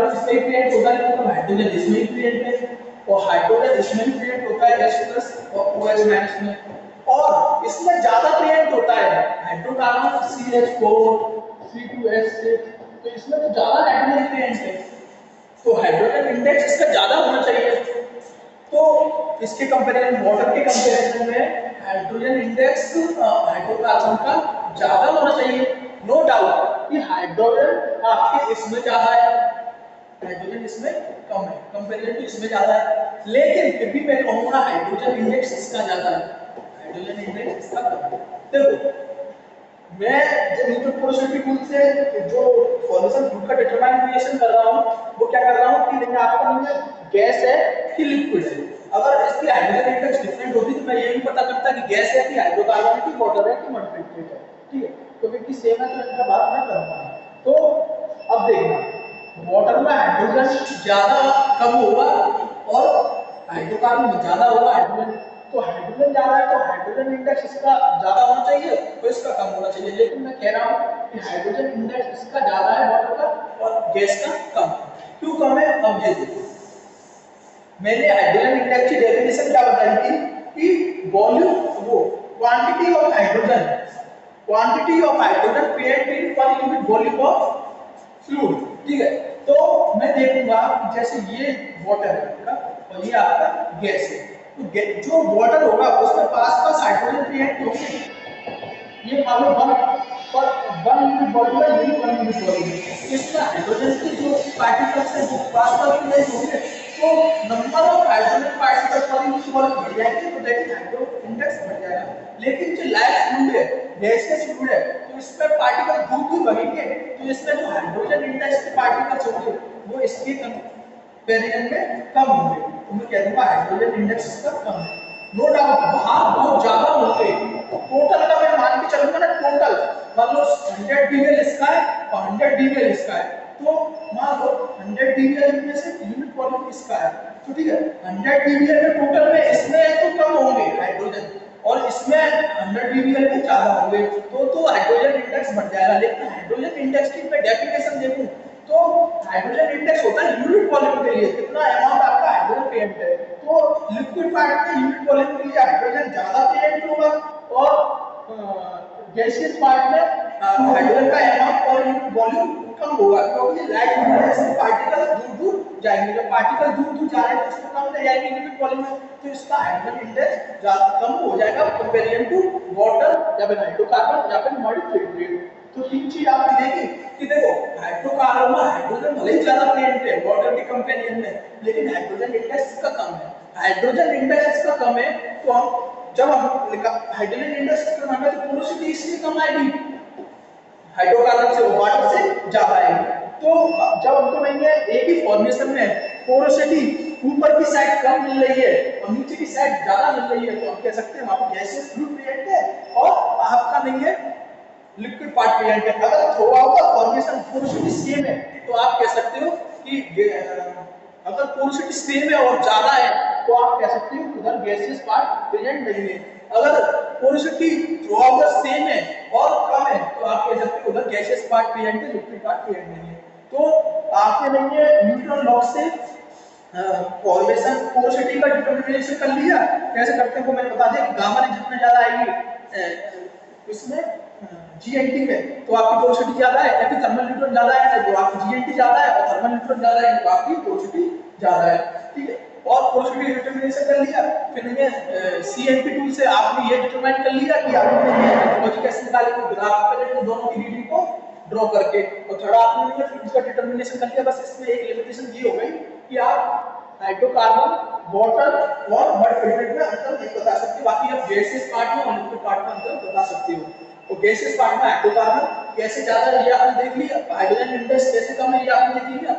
इसमें भी प्रेजेंट होता है, तो हाइड्रोजन इसमें भी प्रेजेंट है और हाइड्रोजन इसमें भी प्रेजेंट होता है H+ और OH- में, और इसमें ज्यादा प्रेजेंट होता है हाइड्रोकार्बन CH4 C2H6, तो इसमें तो ज्यादा हाइड्रोजन प्रेजेंट है, तो हाइड्रोजन इंडेक्स इसका ज्यादा होना चाहिए। तो इसके कंपैरिजन वाटर के कंपैरिजन में हाइड्रोजन इंडेक्स हाइड्रोकार्बन का ज्यादा होना चाहिए। नो डाउट कि हाइड्रोजन आपके इसमें ज्यादा है, हाइड्रोजन इसमें कम है, कंपैरिजन इसमें ज्यादा है, लेकिन फिर भी मैं कहूंगा हाइड्रोजन इंडेक्स इसका ज्यादा है, हाइड्रोजन इंडेक्स इसका कम है। देखो मैं जो न्यूटन पोरोसिटी टूल से जो फॉर्मेशन फ्लूइड का डिटरमाइनेशन कर रहा हूं वो क्या कर रहा हूं कि देखिए आपका नहीं गैस है कि लिक्विड है। अगर इसकी हाइड्रोजन इंडेक्स डिफरेंट होती तो मैं ये भी पता करता कि गैस है कि हाइड्रोकार्बन है कि वाटर है कि मल्टीप्लिकेट है। ठीक है, तो क्योंकि सेम है तो इनका बात मैं करूंगा। तो अब देखना वाटर में हाइड्रोजन ज्यादा कम होगा और हाइड्रोकार्बन में ज्यादा होगा हाइड्रोजन, तो हाइड्रोजन ज्यादा है तो हाइड्रोजन इंडेक्स इसका ज्यादा होना चाहिए तो इसका कम होना चाहिए। लेकिन मैं कह रहा हूं कि हाइड्रोजन इंडेक्स इसका ज्यादा है वाटर का और गैस का कम। क्यों कम है अब ये देखो, मैंने हाइड्रोजन इंडेक्स की डेफिनेशन क्या बताई थी कि वॉल्यूम वो क्वांटिटी ऑफ हाइड्रोजन पेयर्ड इन पर यूनिट वॉल्यूम ऑफ फ्लूइड। ठीक है, तो मैं देखूंगा जैसे ये वाटर है आपका और ये आपका गैस है, तो जो वाटर होगा उसके पास हाइड्रोजन प्रेजेंट होंगे। ये मान लो वन पर वन यूनिट वॉल्यूम है, यूनिट वन यूनिट वॉल्यूम, इसमें हाइड्रोजन के जो पार्टिकल्स है वो पास प्लेस होंगे, तो नंबर ऑफ हाइड्रोजन पार्टिकल पर यूनिट वॉल्यूम बढ़ जाएंगे, तो दैट इज हाइड्रो इंडेक्स बढ़ जाएगा। लेकिन जो लाइट फ्लूइड है, गैसियस फ्लूइड है, तो इसमें पार्टिकल दूर दूर बढ़ेंगे, तो इसमें जो हाइड्रोजन इंडेक्स के पार्टिकल्स होंगे वो इसके कंपेरिजन में कम होंगे, तो मैं कह दूंगा हाइड्रोजन इंडेक्स इसका कम है। नो डाउट बाहर बहुत ज्यादा होंगे, टोटल का मैं मान के चलूंगा ना, टोटल मान लो 100 डीवीएल इसका है और 100 डीवीएल इसका है, तो मान लो 100 डीवीएल में से यूनिट वॉल्यूम इसका है, तो ठीक है 100 डीवीएल में टोटल में इसमें तो कम होंगे हाइड्रोजन और इसमें 100 डीवीएल में ज्यादा होंगे, तो हाइड्रोजन इंडेक्स बढ़ जाएगा। लेकिन हाइड्रोजन इंडेक्स की मैं डेफिनेशन देखूं तो हाइड्रोजन इंडेक्स होता है यूनिट वॉल्यूम के लिए, कितना अमाउंट आपका हाइड्रोजन प्रेजेंट है, तो लिक्विड पार्ट में यूनिट वॉल्यूम के लिए हाइड्रोजन ज्यादा प्रेजेंट होगा और गैसियस पार्ट में हाइड्रोजन का अमाउंट और यूनिट वॉल्यूम कम होगा, क्योंकि लाइट में पार्टिकल दूर दूर जाएंगे, जब पार्टिकल दूर दूर जा रहे हैं तो उसमें कम ले जाएंगे यूनिट वॉल्यूम में, तो इसका हाइड्रोजन इंडेक्स ज्यादा कम हो जाएगा कंपेरिजन टू वाटर या फिर हाइड्रोकार्बन या फिर मॉडिफाइड फ्लूइड। तो तीन चीज आपने देखी कि देखो हाइड्रोकार्बन में हाइड्रोजन भले ही ज्यादा प्रेजेंट है वाटर के कंपेरिजन में, लेकिन हाइड्रोजन इंडेक्स इसका कम है। हाइड्रोजन इंडेक्स इसका कम है, तो हम जब हम हाइड्रोजन इंडेक्स कम है तो पोरोसिटी इसलिए कम आएगी, हाइड्रोकार्बन से वाटर से ज्यादा आएगी। तो जब हमको नहीं है एक ही फॉर्मेशन में पोरोसिटी ऊपर की साइड कम मिल रही है और नीचे की साइड ज्यादा मिल रही है, तो हम कह सकते हैं वहां पे गैसियस फ्लूइड प्रेजेंट है और आपका नहीं है लिक्विड पार्ट प्रेजेंट है। अगर through out the formation porosity same है तो आप कह सकते हो कि अगर पोरोसिटी सेम है और ज्यादा है तो आप कह सकते हो उधर गैसियस पार्ट प्रेजेंट नहीं है। अगर porosity through out the same है और कम है तो आप कह सकते हो उधर गैसियस पार्ट प्रेजेंट है, लिक्विड पार्ट प्रेजेंट नहीं है। तो आपने नहीं है न्यूटन लॉ से फॉर्मेशन पोरोसिटी का डिटरमिनेशन कर लिया, कैसे करते हैं वो मैंने बता दिया। गामा रे जितना ज्यादा आएगी इसमें जीएनटी में तो आपकी पोरोसिटी ज्यादा है, या फिर थर्मल न्यूट्रॉन ज्यादा है तो आपकी जीएनटी ज्यादा है, और थर्मल न्यूट्रॉन ज्यादा है तो आपकी पोरोसिटी ज्यादा है, ठीक है। और पोरोसिटी डिटरमिनेशन कर लिया, फिर ये सीएनपी टूल से आपने ये डिटरमाइन कर लिया कि आपने ये मेथोडोलॉजी कैसे निकाली, को ग्राफ पे दोनों की रीडिंग को ड्रॉ करके, और थोड़ा आपने ये फिर इसका डिटरमिनेशन कर लिया। बस इसमें एक लिमिटेशन ये हो गई कि आप हाइड्रोकार्बन वाटर और मड फिल्टर में अंतर नहीं बता सकते, बाकी आप गैसियस पार्ट में और लिक्विड पार्ट में अंतर बता सकते हो। तो गैसियस पार्ट में हाइड्रोकार्बन कैसे ज्यादा है ये आपने देख लिया, हाइड्रोजन इंडेक्स कैसे कम है ये आपने देख लिया,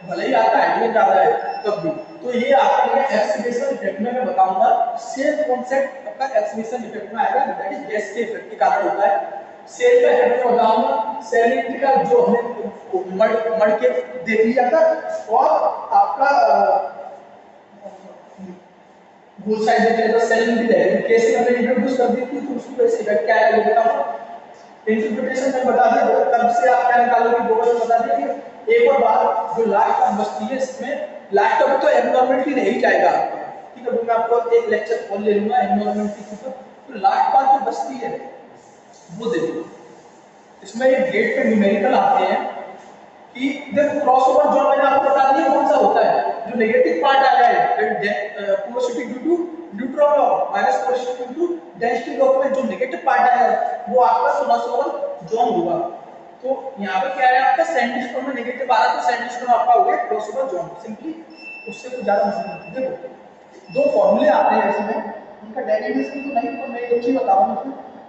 भले ही आपका हाइड्रोजन ज्यादा है तब भी। तो ये आपके लिए एक्सीलेशन इफेक्ट में मैं बताऊंगा, सेम कांसेप्ट आपका एक्सीलेशन इफेक्ट में आएगा, दैट इज गैस के इफेक्ट के कारण होता है। सेल में मैं बताऊंगा सैलिनिटी का जो हमने मड़ के देख लिया था, और आपका बोथ साइड में जो सैलिनिटी है कैसे हमने इंट्रोड्यूस कर दी थी, तो उसकी वजह से इफेक्ट क्या है ये बताऊंगा। इंटरप्रिटेशन में बता दिया, तब से आप क्या निकालोगे वो बता दिया। एक और बात जो लास्ट टर्म बचती है इसमें, लास्ट टर्म तो एब्नॉर्मलिटी नहीं जाएगा आपका, ठीक है, मैं आपको एक लेक्चर और ले लूंगा एब्नॉर्मलिटी की, तो लास्ट बात जो बचती है वो देखो। इसमें एक गेट पे न्यूमेरिकल आते हैं कि देखो क्रॉसओवर जोन मैंने आपको बता दिया कौन सा होता है, जो नेगेटिव पार्ट आ जाए porosity due to neutron log minus porosity due to density log में जो नेगेटिव पार्ट आएगा वो आपका क्रॉसओवर जोन होगा। तो यहाँ पे क्या है आपका सैंडस्टोन में नेगेटिव आ रहा है तो सैंडस्टोन आपका हो गया क्रॉसओवर जोन, सिंपली उससे कुछ ज्यादा मतलब नहीं। देखो दो फॉर्मूले आते हैं इसमें, उनका डेरिवेशन तो नहीं, तो मैं एक चीज बताऊंगा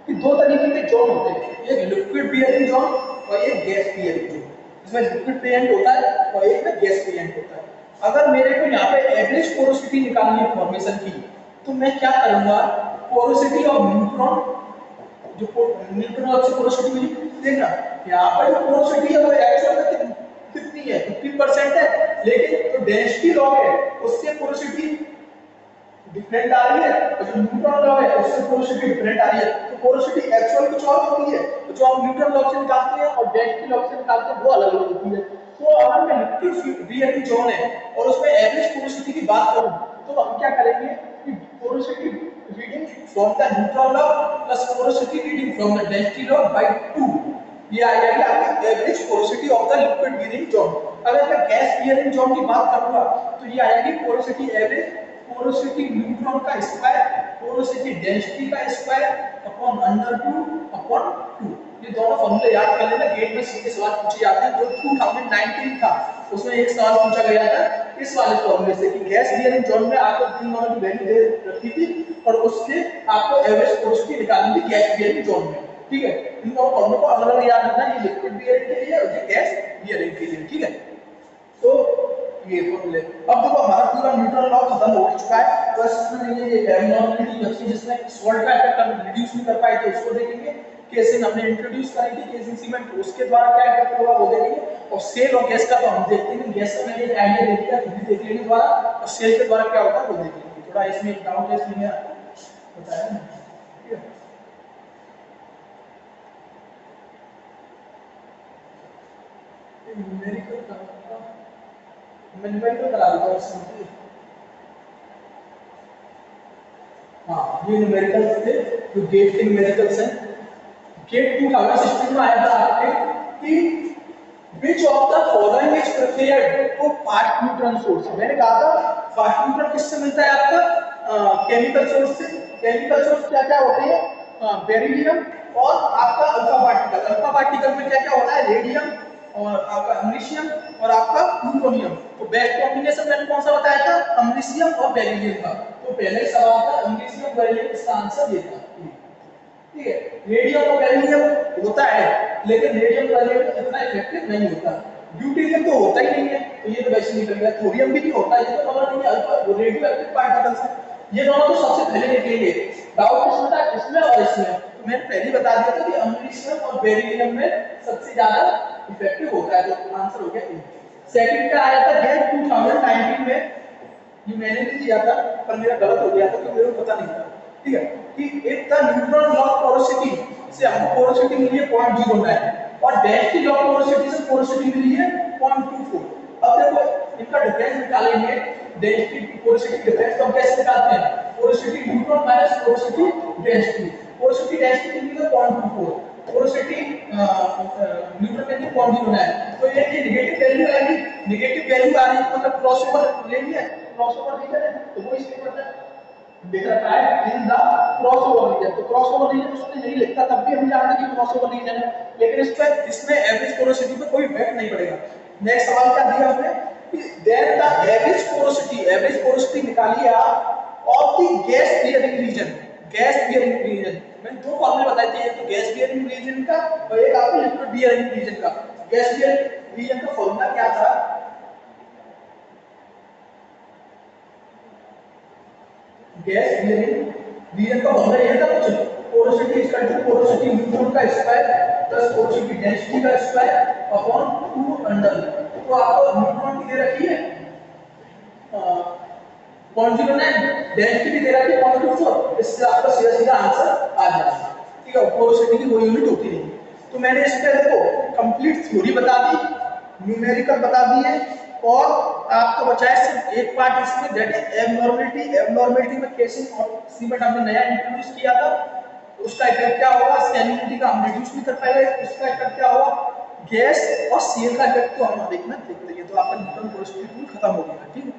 कि दो तरीके के जोन होते हैं, एक लिक्विड बियरिंग जोन और एक गैस बियरिंग जोन। इसमें लिक्विड प्रेजेंट होता है और एक में गैस प्रेजेंट होता है। अगर मेरे को यहाँ पे एवरेज पोरोसिटी निकालनी है फॉर्मेशन की, तो मैं क्या करूंगा, पोरोसिटी ऑफ न्यूट्रॉन, जो न्यूट्रॉन से पोरोसिटी मिली, देखना यहाँ पर जो पोरोसिटी है वो एक्चुअल में कितनी है, 50% है, लेकिन जो डेंसिटी लॉ है उससे पोरोसिटी डिफरेंट आ रही है, और जो न्यूट्रॉन लॉ है उससे पोरोसिटी डिफरेंट आ रही है। तो पोरोसिटी एक्चुअल कुछ और होती है, तो जो हम न्यूट्रॉन लॉ से निकालते हैं और डेंसिटी लॉ से निकालते हैं वो अलग अलग होती है। तो अगर मैं लिक्विड बियरिंग जोन है और उसमें एवरेज पोरोसिटी की बात करूं तो हम क्या करेंगे कि porosity reading from the neutron law plus porosity reading from the density law by 2, ये आ जाएगी आपकी average porosity of the liquid bearing zone. अगर मैं गैस बियरिंग जोन की बात करूंगा तो ये आएगी पोरोसिटी एवरेज पोरोसिटी न्यूट्रॉन का स्क्वायर, पोरोसिटी डेंसिटी का स्क्वायर अपॉन अंडर 2 अपॉन 2। ये दोनों फॉर्मूले याद कर लेना, गेट में सीधे सवाल पूछे जाते हैं। जो 2019 था उसमें एक सवाल पूछा गया था इस वाले फॉर्मूले से कि गैस बियरिंग जोन में आपको इन दोनों की वैल्यू दे रखी थी और उससे आपको एवरेज पोरोसिटी निकालनी थी गैस बियरिंग जोन में। ठीक है, इन दोनों फॉर्मूले को अलग अलग याद रखना, ये लिक्विड बियरिंग के लिए और ये गैस बियरिंग के लिए। ठीक है, तो ये फॉर्मूले। अब देखो हमारा पूरा न्यूटन लॉ खत्म हो चुका है, बस इसमें ये एब्नॉर्मलिटी बची जिसमें सॉल्ट का इफेक्ट हम रिड्यूस नहीं कर पाए थे उसको देखेंगे, केसिंग हमने इंट्रोड्यूस करी थी केसिंग सीमेंट, उसके द्वारा क्या इफेक्ट होगा वो देखेंगे, और सेल और गैस का तो हम देखते हैं, गैस का मैंने एक आईडिया दे दिया फिर भी देख लेंगे द्वारा, और सेल के द्वारा क्या होता है वो देखेंगे। थोड़ा इसमें एक डाउट है इसलिए आपको बताया ना। ठीक है, न्यूमेरिकल करा देता हूँ इसमें। हाँ, ये न्यूमेरिकल थे जो गेट के न्यूमेरिकल्स हैं। गेट 2016 में आया था आपके कि which of the following is preferred for fast neutron source। मैंने कहा था फास्ट न्यूट्रॉन किससे मिलता है आपका, केमिकल सोर्स से। केमिकल सोर्स क्या क्या होते हैं, बेरिलियम और आपका अल्फा पार्टिकल। अल्फा पार्टिकल में क्या क्या होता है, रेडियम और आपका अमरीशियम और आपका प्लूटोनियम। तो बेस्ट कॉम्बिनेशन मैंने कौन सा बताया था, अमरीशियम और बेरिलियम का। तो पहले सवाल था अमरीशियम बेरिलियम, इसका आंसर ये था। ठीक है, रेडियम और बेरिलियम होता है लेकिन रेडियम बेरिलियम इतना इफेक्टिव नहीं होता। ड्यूटेरियम तो होता ही नहीं है, तो ये तो वैसे निकल गया। थोरियम भी नहीं होता, ये तो नॉर्मल नहीं है, अल्फा रेडियो एक्टिव पार्टिकल्स हैं। ये दोनों तो सबसे पहले निकलेंगे। डाउट किसमें था, इसमें और इसमें। तो मैंने पहले बता दिया था कि अमरीशियम और बेरिलियम में सबसे ज्यादा इफेक्टिव होता है, तो आंसर हो गया ए। सेकंड का आया था गेट 2019 में, ये मैंने भी दिया था पर मेरा गलत हो गया था क्योंकि मेरे को पता नहीं था। ठीक है, कि एक था न्यूट्रॉन लॉ पोरोसिटी से हमको पोरोसिटी मिली है 0.09 और डेंसिटी लॉ पोरोसिटी से पोरोसिटी मिली है 0.24। अब देखो इनका डिफरेंस निकालेंगे, डेंसिटी की पोरोसिटी डिफरेंस तो हम कैसे निकालते हैं, porosity neutron minus porosity density. Porosity density मिली है 0.24, पोरोसिटी न्यूट्रॉन में 0.09। तो ये नेगेटिव वैल्यू आएगी, नेगेटिव वैल्यू आ रही है मतलब क्रॉसओवर ले लिया, क्रॉसओवर रीजन है तो वो इसके मतलब देख रखा है इन द क्रॉसओवर रीजन। तो क्रॉसओवर रीजन उसने नहीं लिखा तब भी हम जानते हैं कि क्रॉसओवर रीजन है, लेकिन इस पे इसमें एवरेज पोरोसिटी पे कोई इफेक्ट नहीं पड़ेगा। नेक्स्ट सवाल क्या दिया हमने कि देन द एवरेज पोरोसिटी निकालिए आप of the gas bearing region. Gas bearing region मैंने दो फॉर्मूले बताए थे, एक तो गैस बियरिंग रीजन का और एक आपको लिक्विड बियरिंग रीजन का। गैस बियरिंग रीजन का फॉर्मूला क्या था, गैस बियरिंग रीजन का फॉर्मूला ये था कुछ, porosity is equal to porosity neutron का स्क्वायर प्लस पोरोसिटी डेंसिटी का स्क्वायर अपॉन 2 अंडर। तो आपको न्यूट्रॉन की दे रखी है 0.09, डेंसिटी भी दे रखी है 0.24, इससे आपका सीधा सीधा आंसर आ जाएगा। ठीक है, पोरोसिटी की कोई यूनिट होती नहीं। तो मैंने इस पे देखो कंप्लीट थ्योरी बता दी, न्यूमेरिकल बता दिए और आपको बचाए सिर्फ एक पार्ट इसमें, दैट इज एब्नॉर्मलिटी। एब्नॉर्मलिटी में केसिंग और सीमेंट हमने नया इंट्रोड्यूस किया था, उसका इफेक्ट क्या होगा, सैलिनिटी का हम रिड्यूस नहीं कर पाएंगे, उसका इफेक्ट क्या होगा, गैस और सीएल का इफेक्ट तो हम देखना देखते हैं। तो आपका न्यूटन पोरोसिटी रूल खत्म हो गया। ठीक है।